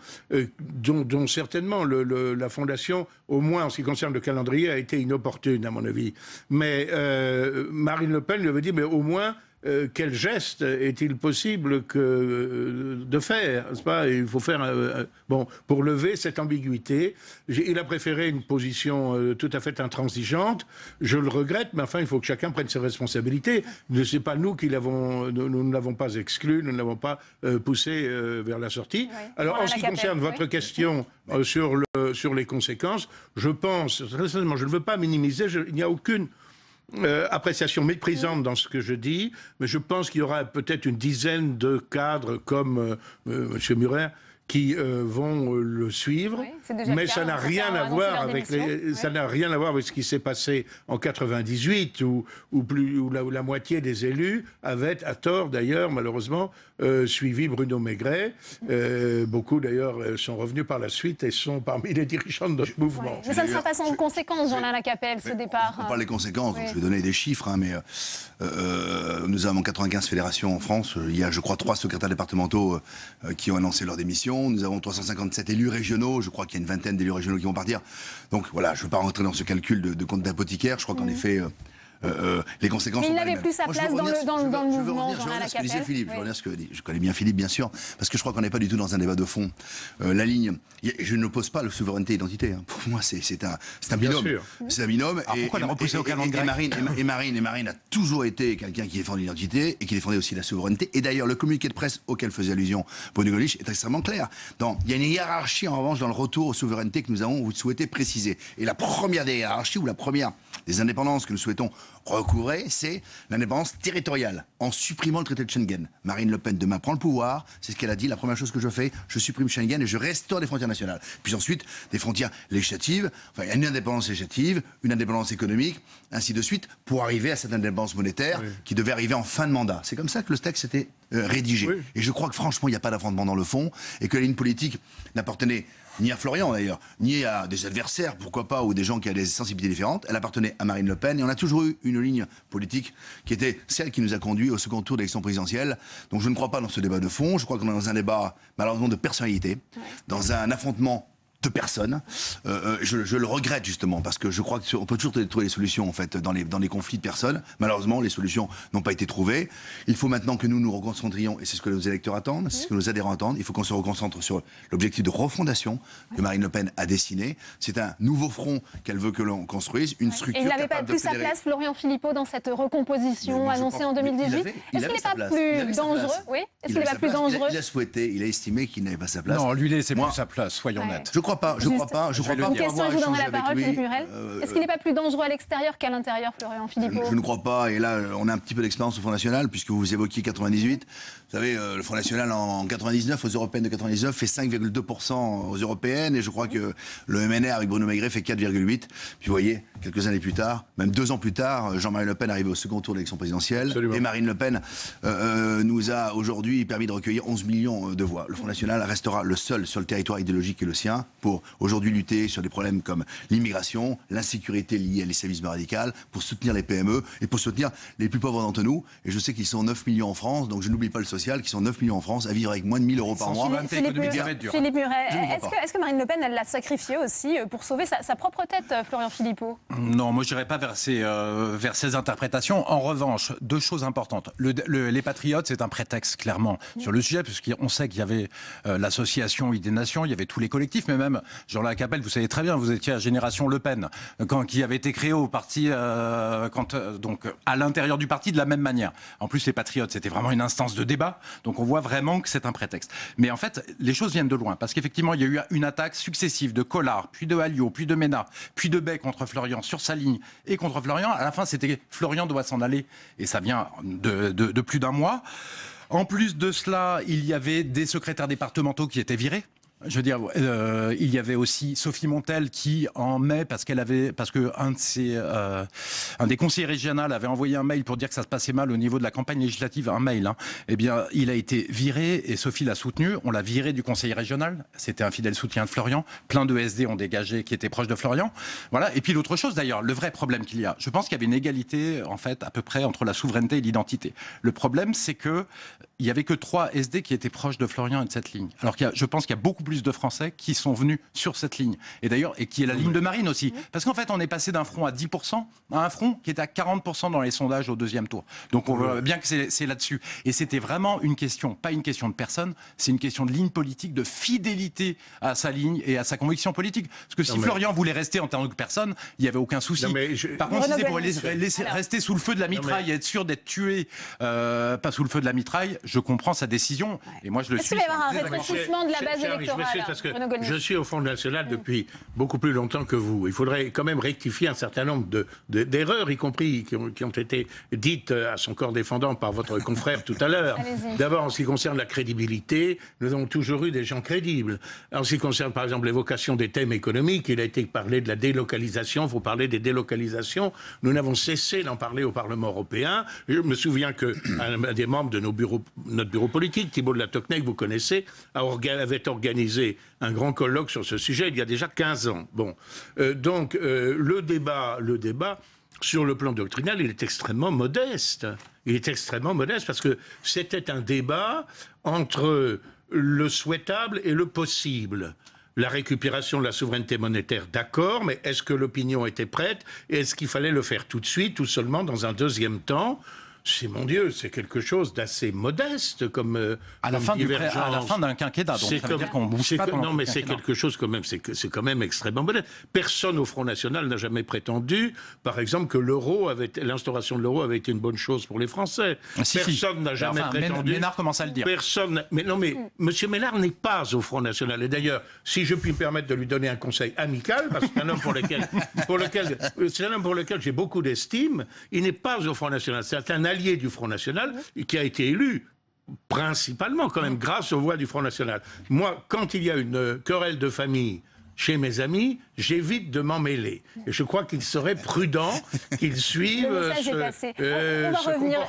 S15: dont certainement la fondation, au moins en ce qui concerne le calendrier, a été inopportune, à mon avis. Mais Marine Le Pen lui avait dit, mais au moins, quel geste est-il possible de faire, n'est-ce pas? Il faut faire pour lever cette ambiguïté. Il a préféré une position tout à fait intransigeante. Je le regrette, mais enfin, il faut que chacun prenne ses responsabilités. Ce n'est pas nous qui nous ne l'avons pas exclu, nous ne l'avons pas poussé vers la sortie. Oui. Alors, en ce qui concerne votre question sur les conséquences, je pense, très sincèrement, je ne veux pas minimiser, il n'y a aucune appréciation méprisante dans ce que je dis, mais je pense qu'il y aura peut-être une dizaine de cadres comme M. Murer qui vont le suivre, mais ça n'a rien à voir avec ça n'a rien à voir avec ce qui s'est passé en 98 où la moitié des élus avaient, à tort d'ailleurs, malheureusement, suivi Bruno Maigret. Beaucoup d'ailleurs sont revenus par la suite et sont parmi les dirigeants de notre mouvement.
S1: Ouais. Mais ça ne sera pas sans conséquences, Jean-Lin Lacapelle, ce départ.
S13: On parle des conséquences, donc je vais donner des chiffres, mais nous avons 95 fédérations en France. Il y a, je crois, 3 secrétaires départementaux qui ont annoncé leur démission. Nous avons 357 élus régionaux. Je crois qu'il y a une vingtaine d'élus régionaux qui vont partir. Donc voilà, je ne veux pas rentrer dans ce calcul de compte d'apothicaire. Je crois qu'en effet, les conséquences.
S1: Mais il n'avait plus sa place dans le mouvement, Jean-Alain Lacapelle.
S13: Philippe, je connais bien Philippe, bien sûr, parce que je crois qu'on n'est pas du tout dans un débat de fond. La ligne, je n'oppose pas la souveraineté et l'identité. Hein. Pour moi, c'est un binôme. C'est un binôme.
S16: Alors pourquoi la repousser au calendrier grec ?
S13: Marine a toujours été quelqu'un qui défendait l'identité et qui défendait aussi la souveraineté. Et d'ailleurs, le communiqué de presse auquel faisait allusion Bruno Gollnisch est extrêmement clair. Il y a une hiérarchie, en revanche, dans le retour aux souverainetés que nous avons souhaité préciser. Et la première des hiérarchies, ou la première des indépendances que nous souhaitons recouvrer, c'est l'indépendance territoriale, en supprimant le traité de Schengen. Marine Le Pen demain prend le pouvoir, c'est ce qu'elle a dit, la première chose que je fais, je supprime Schengen et je restaure des frontières nationales. Puis ensuite, des frontières législatives, enfin, il y a une indépendance législative, une indépendance économique, ainsi de suite, pour arriver à cette indépendance monétaire qui devait arriver en fin de mandat. C'est comme ça que le texte était rédigé. Et je crois que franchement, il n'y a pas d'affrontement dans le fond, et que la ligne politique n'appartenait ni à Florian d'ailleurs, ni à des adversaires, pourquoi pas, ou des gens qui avaient des sensibilités différentes. Elle appartenait à Marine Le Pen, et on a toujours eu une ligne politique qui était celle qui nous a conduits au second tour de l'élection présidentielle. Donc je ne crois pas dans ce débat de fond, je crois qu'on est dans un débat malheureusement de personnalité, dans un affrontement de personnes. Je le regrette justement, parce que je crois qu'on peut toujours trouver des solutions en fait dans les conflits de personnes. Malheureusement, les solutions n'ont pas été trouvées. Il faut maintenant que nous nous reconcentrions, et c'est ce que nos électeurs attendent, c'est ce que nos adhérents attendent. Il faut qu'on se reconcentre sur l'objectif de refondation que Marine Le Pen a dessiné. C'est un nouveau front qu'elle veut que l'on construise, une structure.
S1: Et il n'avait pas plus sa place, Florian Philippot, dans cette recomposition annoncée en 2018. Est-ce qu'il n'est pas plus dangereux ? Oui. Est-ce qu'il n'est pas plus dangereux ?
S13: Il a souhaité, il a estimé qu'il n'avait pas sa place.
S16: Non, lui laissez plus sa place, soyons nets.
S13: Je crois pas.
S1: Une question, je vous donnerai la parole, Philippe Murel. Est-ce qu'il n'est pas plus dangereux à l'extérieur qu'à l'intérieur, Florian Philippot ?
S13: Je ne crois pas. Et là, on a un petit peu d'expérience au Front National, puisque vous évoquiez 98. Vous savez, le Front National en 99, aux européennes de 99, fait 5,2% aux européennes. Et je crois que le MNR avec Bruno Maigret fait 4,8%. Puis vous voyez, quelques années plus tard, même 2 ans plus tard, Jean-Marie Le Pen arrive au second tour de l'élection présidentielle. Absolument. Et Marine Le Pen nous a aujourd'hui permis de recueillir 11 millions de voix. Le Front National restera le seul sur le territoire idéologique qui est le sien pour aujourd'hui lutter sur des problèmes comme l'immigration, l'insécurité liée à l'islamisme radical, pour soutenir les PME et pour soutenir les plus pauvres d'entre nous. Et je sais qu'ils sont 9 millions en France, donc je n'oublie pas le social, qui sont 9 millions en France à vivre avec moins de 1 000 euros par mois.
S1: Philippe Murel, est-ce que Marine Le Pen, elle l'a sacrifié aussi pour sauver sa propre tête, Florian Philippot ?
S16: Non, moi je n'irai pas vers ces interprétations. En revanche, 2 choses importantes. Les Patriotes, c'est un prétexte clairement sur le sujet, puisqu'on sait qu'il y avait l'association Idées Nation, il y avait tous les collectifs, mais même Jean-Alain Lacapelle, vous savez très bien, vous étiez à Génération Le Pen, qui avait été créé au parti, donc à l'intérieur du parti de la même manière. En plus, les Patriotes, c'était vraiment une instance de débat, donc on voit vraiment que c'est un prétexte. Mais en fait, les choses viennent de loin, parce qu'effectivement, il y a eu une attaque successive de Collard, puis de Alliot, puis de Ménard, puis de Bay contre Florian sur sa ligne et contre Florian. À la fin, c'était Florian doit s'en aller, et ça vient de plus d'1 mois. En plus de cela, il y avait des secrétaires départementaux qui étaient virés. Je veux dire, il y avait aussi Sophie Montel qui, en mai, parce que un des conseillers régionaux avait envoyé un mail pour dire que ça se passait mal au niveau de la campagne législative, un mail, eh bien, il a été viré et Sophie l'a soutenu. On l'a viré du conseil régional. C'était un fidèle soutien de Florian. Plein de SD ont dégagé qui étaient proches de Florian. Voilà. Et puis l'autre chose, d'ailleurs, le vrai problème qu'il y a, je pense qu'il y avait une égalité, en fait, à peu près entre la souveraineté et l'identité. Le problème, c'est que il y avait que 3 SD qui étaient proches de Florian et de cette ligne. Alors je pense qu'il y a beaucoup plus de Français qui sont venus sur cette ligne. Et d'ailleurs, et qui est la ligne de Marine aussi. Parce qu'en fait, on est passé d'un front à 10% à un front qui est à 40% dans les sondages au 2e tour. Donc on voit bien que c'est là-dessus. Et c'était vraiment une question, pas une question de personne, c'est une question de ligne politique, de fidélité à sa ligne et à sa conviction politique. Parce que si Florian voulait rester en tant que personne, il n'y avait aucun souci. Par contre, si c'est pour rester sous le feu de la mitraille et être sûr d'être tué, pas sous le feu de la mitraille, je comprends sa décision. Et moi, je le suis.
S1: Est-ce qu'il va y avoir un rétrécissement de la base électorale ?
S15: Parce que je suis au Front National depuis beaucoup plus longtemps que vous. Il faudrait quand même rectifier un certain nombre d'erreurs, y compris qui ont été dites à son corps défendant par votre confrère tout à l'heure. D'abord, en ce qui concerne la crédibilité, nous avons toujours eu des gens crédibles. En ce qui concerne, par exemple, l'évocation des thèmes économiques, il a été parlé de la délocalisation, il faut parler des délocalisations. Nous n'avons cessé d'en parler au Parlement européen. Je me souviens qu'un des membres de notre bureau politique, Thibault de la Tocquenec, vous connaissez, avait organisé un grand colloque sur ce sujet il y a déjà 15 ans. Bon, donc le débat, sur le plan doctrinal, il est extrêmement modeste. Il est extrêmement modeste parce que c'était un débat entre le souhaitable et le possible. la récupération de la souveraineté monétaire, d'accord, mais est-ce que l'opinion était prête et est-ce qu'il fallait le faire tout de suite ou seulement dans un deuxième temps? C'est, mon Dieu, c'est quelque chose d'assez modeste comme
S16: à la fin d'un quinquennat, donc ça veut dire qu'on bouge pas pendant
S15: non, mais c'est quelque chose quand même, c'est quand même extrêmement modeste. Personne au Front National n'a jamais prétendu, par exemple, que l'instauration de l'euro avait été une bonne chose pour les Français. Personne n'a jamais prétendu.
S16: Ménard commence à le dire.
S15: Personne. Mais non, mais M. Ménard n'est pas au Front National. Et d'ailleurs, si je puis me permettre de lui donner un conseil amical, parce que c'est un homme pour lequel j'ai beaucoup d'estime, il n'est pas au Front National. C'est un allié du Front National qui a été élu principalement quand même grâce aux voix du Front National. Moi, quand il y a une querelle de famille chez mes amis, j'évite de m'en mêler. Et je crois qu'il serait prudent qu'ils suivent
S1: le message est passé. On va revenir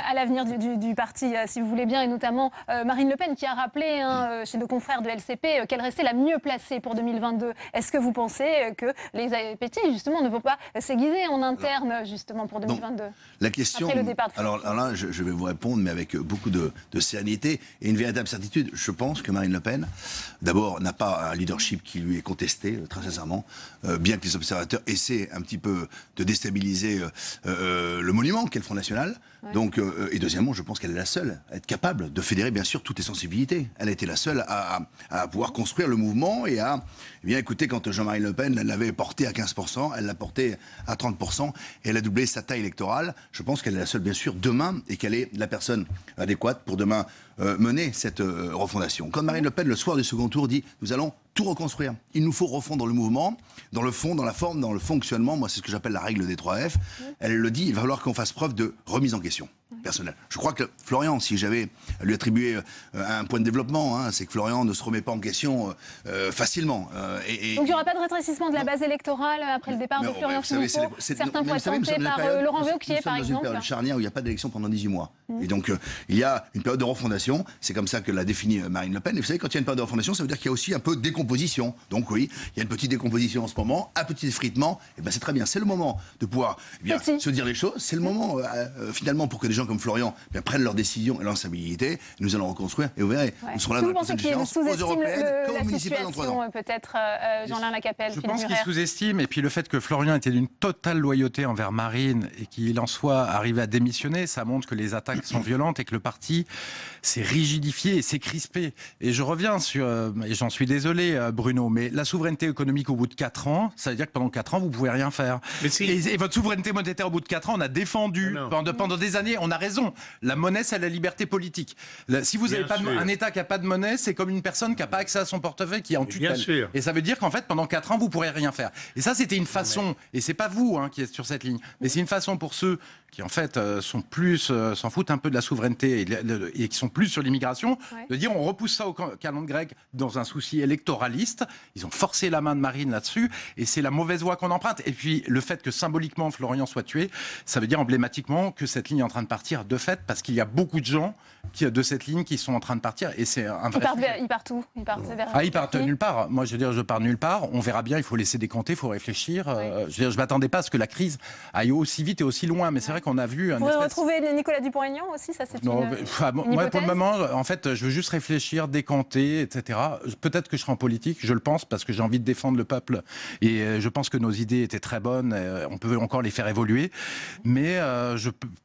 S1: à l'avenir du parti, si vous voulez bien, et notamment Marine Le Pen qui a rappelé chez nos confrères de LCP qu'elle restait la mieux placée pour 2022. Est-ce que vous pensez que les appétits, justement, ne vont pas s'aiguiser en interne, justement, pour 2022 ?
S13: La question,
S1: après le départ de
S13: alors là, je vais vous répondre, mais avec beaucoup de sérénité et une véritable certitude. Je pense que Marine Le Pen, d'abord, n'a pas un leadership qui lui est contesté, très sincèrement, bien que les observateurs essaient un petit peu de déstabiliser le monument qu'est le Front National. Ouais. Donc, et deuxièmement, je pense qu'elle est la seule à être capable de fédérer, bien sûr, toutes les sensibilités. Elle a été la seule à pouvoir construire le mouvement et à, eh bien, écoutez, quand Jean-Marie Le Pen l'avait porté à 15%, elle l'a porté à 30% et elle a doublé sa taille électorale. Je pense qu'elle est la seule, bien sûr, demain, et qu'elle est la personne adéquate pour demain mener cette refondation. Quand Marine Le Pen, le soir du second tour, dit « Nous allons tout reconstruire. Il nous faut refondre le mouvement, dans le fond, dans la forme, dans le fonctionnement. » Moi, c'est ce que j'appelle la règle des 3 F. Elle le dit, il va falloir qu'on fasse preuve de remise en question personnelle. Je crois que Florian, si j'avais à lui attribuer un point de développement, c'est que Florian ne se remet pas en question facilement.
S1: Donc il n'y aura pas de rétrécissement de la base électorale après le départ de Florian Philippot. Certains pourraient être tentés par Laurent Wauquiez, par exemple.
S13: Nous sommes dans une période charnière où il n'y a pas d'élection pendant 18 mois. Et donc il y a une période de refondation. C'est comme ça que l'a défini Marine Le Pen. Et vous savez, quand il y a une période de refondation, ça veut dire qu'il y a aussi un peu de décomposition. Donc oui, il y a une petite décomposition en ce moment, un petit effritement. Et ben c'est très bien. C'est le moment de pouvoir se dire les choses. C'est le moment finalement pour que des gens comme Florian prennent leurs décisions et leurs responsabilités. Nous allons reconstruire et vous verrez, nous serons là dans la prochaine échéance aux européennes comme aux municipales dans 3 ans.
S1: Peut-être Jean-Lin Lacapelle.
S16: Je pense qu'il sous-estime, et puis le fait que Florian était d'une totale loyauté envers Marine et qu'il en soit arrivé à démissionner, ça montre que les attaques sont violentes et que le parti s'est rigidifié et s'est crispé. Et je reviens sur, et j'en suis désolé Bruno, mais la souveraineté économique au bout de 4 ans, ça veut dire que pendant 4 ans vous pouvez rien faire. Et votre souveraineté monétaire au bout de 4 ans, on a défendu pendant des années, on a raison. La monnaie, c'est la liberté politique. Si vous n'avez pas un État qui n'a pas de monnaie, c'est comme une personne qui n'a pas accès à son portefeuille, qui est en tutelle. Et ça veut dire qu'en fait, pendant 4 ans, vous ne pourrez rien faire. Et ça, c'était une façon, et c'est pas vous qui êtes sur cette ligne, mais c'est une façon pour ceux qui en fait sont plus, s'en foutent un peu de la souveraineté et qui sont plus sur l'immigration, de dire on repousse ça au calendrier grec dans un souci électoraliste. Ils ont forcé la main de Marine là-dessus et c'est la mauvaise voie qu'on emprunte. Et puis le fait que symboliquement Florian soit tué, ça veut dire emblématiquement que cette ligne est en train de partir de fait, parce qu'il y a beaucoup de gens de cette ligne qui sont en train de partir et c'est un vrai
S1: ils partent où? Ils
S16: partent nulle part. Moi je veux dire, je pars nulle part. On verra bien, il faut laisser décompter, il faut réfléchir. Je ne m'attendais pas à ce que la crise aille aussi vite et aussi loin, mais c'est vrai qu'on a vu...
S1: Vous pourrez retrouver Nicolas Dupont-Aignan aussi, ça c'est
S16: moi
S1: hypothèse.
S16: Pour le moment, en fait, je veux juste réfléchir, décanter, etc. Peut-être que je serai en politique, je le pense, parce que j'ai envie de défendre le peuple et je pense que nos idées étaient très bonnes, on peut encore les faire évoluer, mais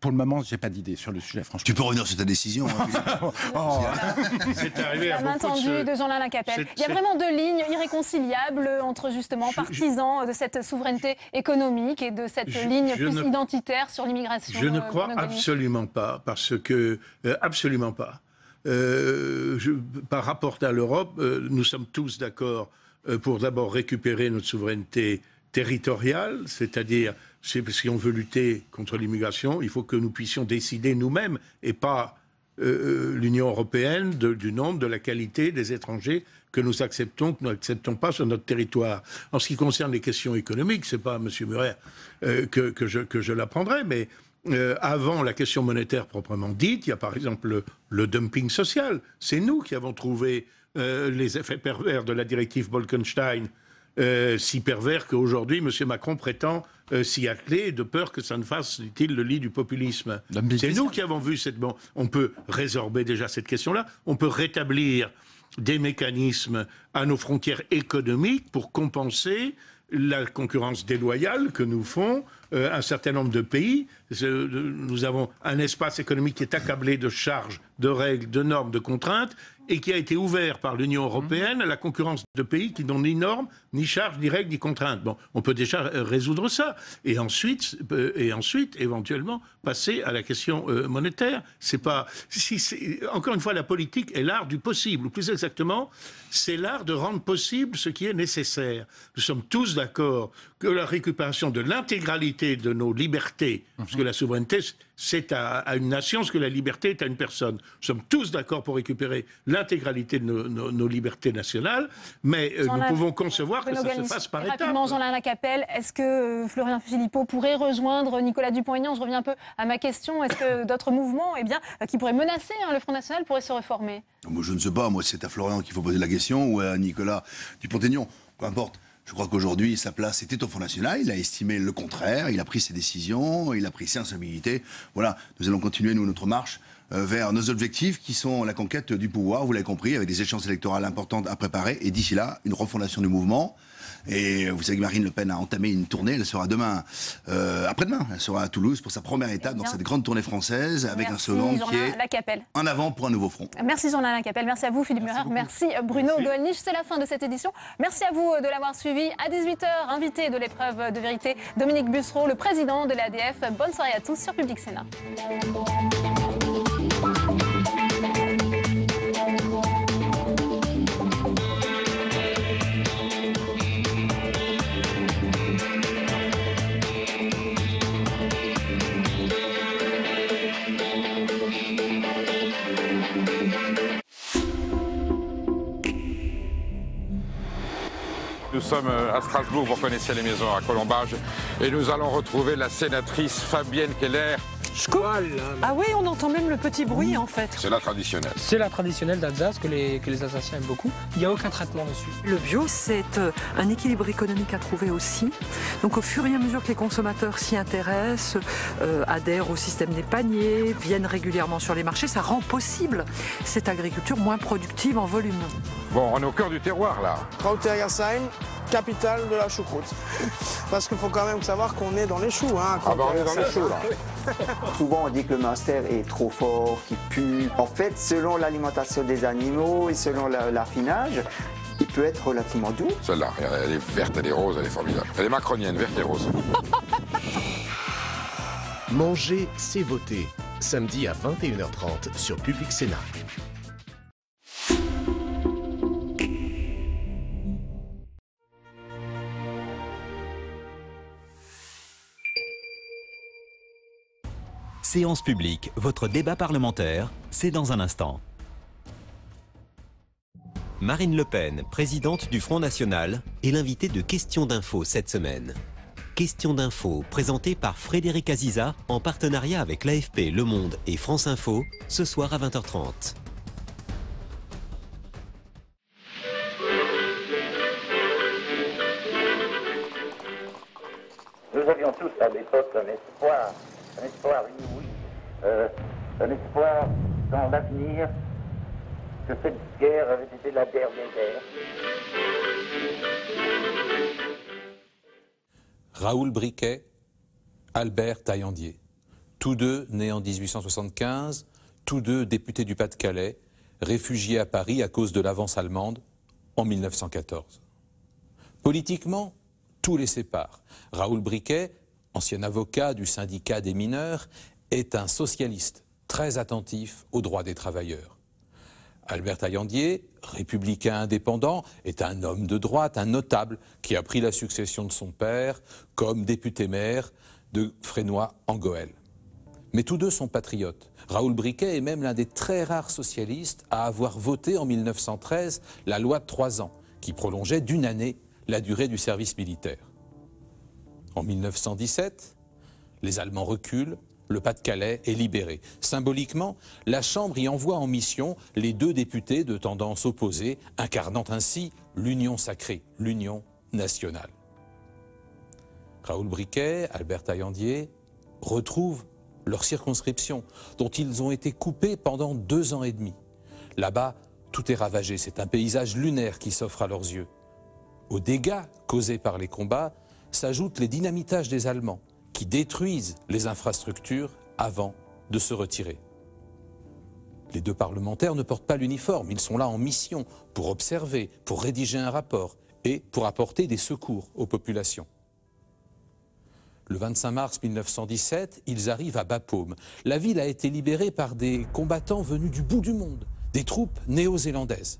S16: pour le moment, j'ai pas d'idée sur le sujet, franchement.
S13: Tu peux revenir sur ta décision.
S15: C'est arrivé à
S1: la main tendue de Jean-Lin Lacapelle. Il y a vraiment 2 lignes irréconciliables entre justement partisans de cette souveraineté économique et de cette ligne plus identitaire sur l'immigration.
S15: Je ne crois absolument pas, parce que absolument pas. Par rapport à l'Europe, nous sommes tous d'accord pour d'abord récupérer notre souveraineté territoriale, c'est-à-dire si on veut lutter contre l'immigration, il faut que nous puissions décider nous-mêmes et pas l'Union européenne du nombre, de la qualité des étrangers que nous acceptons, que nous n'acceptons pas sur notre territoire. En ce qui concerne les questions économiques, c'est pas à M. Murer que je l'apprendrai, mais avant la question monétaire proprement dite, il y a par exemple le dumping social. C'est nous qui avons trouvé les effets pervers de la directive Bolkestein, si pervers qu'aujourd'hui M. Macron prétend s'y atteler, de peur que ça ne fasse, dit-il, le lit du populisme. C'est nous qui avons vu cette... Bon, on peut résorber déjà cette question-là, on peut rétablir des mécanismes à nos frontières économiques pour compenser la concurrence déloyale que nous font un certain nombre de pays. Nous avons un espace économique qui est accablé de charges, de règles, de normes, de contraintes, et qui a été ouvert par l'Union européenne à la concurrence de pays qui n'ont ni normes, ni charges, ni règles, ni contraintes. Bon, on peut déjà résoudre ça. Et ensuite éventuellement, passer à la question monétaire. C'est pas... encore une fois, la politique est l'art du possible. Ou plus exactement, c'est l'art de rendre possible ce qui est nécessaire. Nous sommes tous d'accord que la récupération de l'intégralité de nos libertés, parce que la souveraineté, c'est à une nation ce que la liberté est à une personne. Nous sommes tous d'accord pour récupérer l'intégralité de nos libertés nationales, mais nous pouvons concevoir que ça se fasse par étapes.
S1: Rapidement, Jean-Alain Lacapelle, est-ce que Florian Philippot pourrait rejoindre Nicolas Dupont-Aignan? Je reviens un peu à ma question. Est-ce que d'autres mouvements qui pourraient menacer le Front National pourraient se reformer?
S13: Moi, je ne sais pas. Moi, c'est à Florian qu'il faut poser la question ou à Nicolas Dupont-Aignan. Peu importe. Je crois qu'aujourd'hui, sa place était au Front National. Il a estimé le contraire. Il a pris ses décisions. Il a pris ses responsabilités. Voilà. Nous allons continuer, nous, notre marche vers nos objectifs qui sont la conquête du pouvoir, vous l'avez compris, avec des échéances électorales importantes à préparer. Et d'ici là, une refondation du mouvement. Et vous savez que Marine Le Pen a entamé une tournée. Elle sera demain, après-demain, elle sera à Toulouse pour sa première étape dans cette grande tournée française avec un slogan qui est en avant pour un nouveau front.
S1: Merci Jean-Alain Lacapelle, merci à vous Philippe Murer, merci Bruno Gollnisch. C'est la fin de cette édition. Merci à vous de l'avoir suivi. À 18h, invité de l'épreuve de vérité, Dominique Bussereau, le président de l'ADF. Bonne soirée à tous sur Public Sénat.
S14: Nous sommes à Strasbourg, vous connaissez les maisons à Colombage, et nous allons retrouver la sénatrice Fabienne Keller.
S17: Ah oui, on entend même le petit bruit en fait.
S14: C'est la traditionnelle.
S17: C'est la traditionnelle d'Alsace que les Alsaciens aiment beaucoup. Il n'y a aucun traitement dessus.
S18: Le bio, c'est un équilibre économique à trouver aussi. Donc au fur et à mesure que les consommateurs s'y intéressent, adhèrent au système des paniers, viennent régulièrement sur les marchés, ça rend possible cette agriculture moins productive en volume.
S14: Bon, on est au cœur du terroir là.
S19: Krautergersheim, capitale de la choucroute. Parce qu'il faut quand même savoir qu'on est dans les choux. Hein,
S14: ah bah on est dans les choux là.
S21: Souvent on dit que le Munster est trop fort, qu'il pue. En fait, selon l'alimentation des animaux et selon l'affinage, il peut être relativement doux.
S14: Celle-là, elle est verte, elle est rose, elle est formidable. Elle est macronienne, verte et rose.
S22: Manger, c'est voter. Samedi à 21h30 sur Public Sénat.
S27: Séance publique, votre débat parlementaire, c'est dans un instant. Marine Le Pen, présidente du Front National, est l'invitée de Questions d'Info cette semaine. Questions d'Info, présentée par Frédéric Aziza, en partenariat avec l'AFP, Le Monde et France Info, ce soir à 20h30.
S28: Nous avions tous à l'époque un espoir inouï, un espoir dans l'avenir, que cette guerre avait été la dernière guerre.
S29: Raoul Briquet, Albert Taillandier, tous deux nés en 1875, tous deux députés du Pas-de-Calais, réfugiés à Paris à cause de l'avance allemande en 1914. Politiquement, tout les sépare. Raoul Briquet, ancien avocat du syndicat des mineurs, est un socialiste très attentif aux droits des travailleurs. Albert Taillandier, républicain indépendant, est un homme de droite, un notable qui a pris la succession de son père comme député-maire de Frénois-en-Goël. Mais tous deux sont patriotes. Raoul Briquet est même l'un des très rares socialistes à avoir voté en 1913 la loi de 3 ans, qui prolongeait d'1 année la durée du service militaire. En 1917, les Allemands reculent, le Pas-de-Calais est libéré. Symboliquement, la Chambre y envoie en mission les 2 députés de tendance opposée, incarnant ainsi l'union sacrée, l'union nationale. Raoul Briquet, Albert Taillandier retrouvent leur circonscription, dont ils ont été coupés pendant 2 ans et demi. Là-bas, Tout est ravagé, c'est un paysage lunaire qui s'offre à leurs yeux. Aux dégâts causés par les combats s'ajoutent les dynamitages des Allemands qui détruisent les infrastructures avant de se retirer. Les deux parlementaires ne portent pas l'uniforme, ils sont là en mission pour observer, pour rédiger un rapport et pour apporter des secours aux populations. Le 25 mars 1917, ils arrivent à Bapaume. La ville a été libérée par des combattants venus du bout du monde, des troupes néo-zélandaises.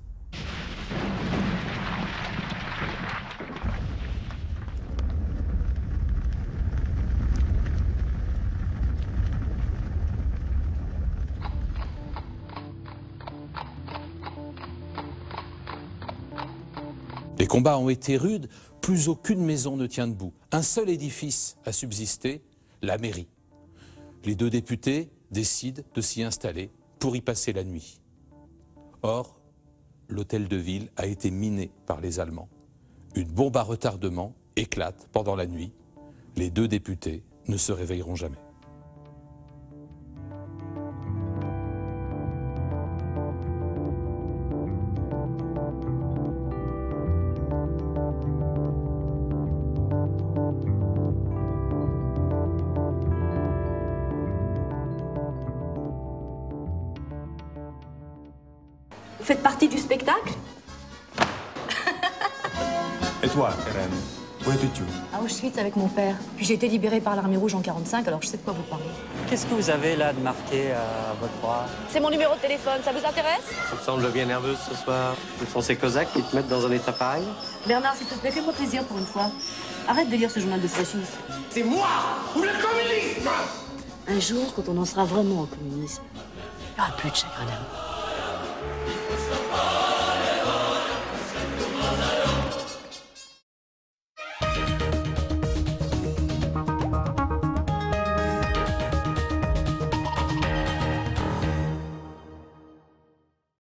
S29: Les combats ont été rudes, plus aucune maison ne tient debout. Un seul édifice a subsisté, la mairie. Les deux députés décident de s'y installer pour y passer la nuit. Or, l'hôtel de ville a été miné par les Allemands. Une bombe à retardement éclate pendant la nuit. Les deux députés ne se réveilleront jamais.
S2: Vous faites partie du spectacle?
S3: Et toi, Hélène, où étais-tu?
S2: À Auschwitz avec mon père. Puis j'ai été libérée par l'armée rouge en 45, alors je sais de quoi vous parlez.
S4: Qu'est-ce que vous avez là de marqué à votre bras?
S2: C'est mon numéro de téléphone, ça vous intéresse?
S4: Tu me sembles bien nerveuse ce soir. Ce sont ces cosaques qui te mettent dans un état pareil?
S2: Bernard, s'il te plaît, fais-moi plaisir pour une fois. Arrête de lire ce journal de fascistes.
S3: C'est moi ou le communisme?
S2: Un jour, quand on en sera vraiment au communisme, il n'y aura plus de chagrin d'amour.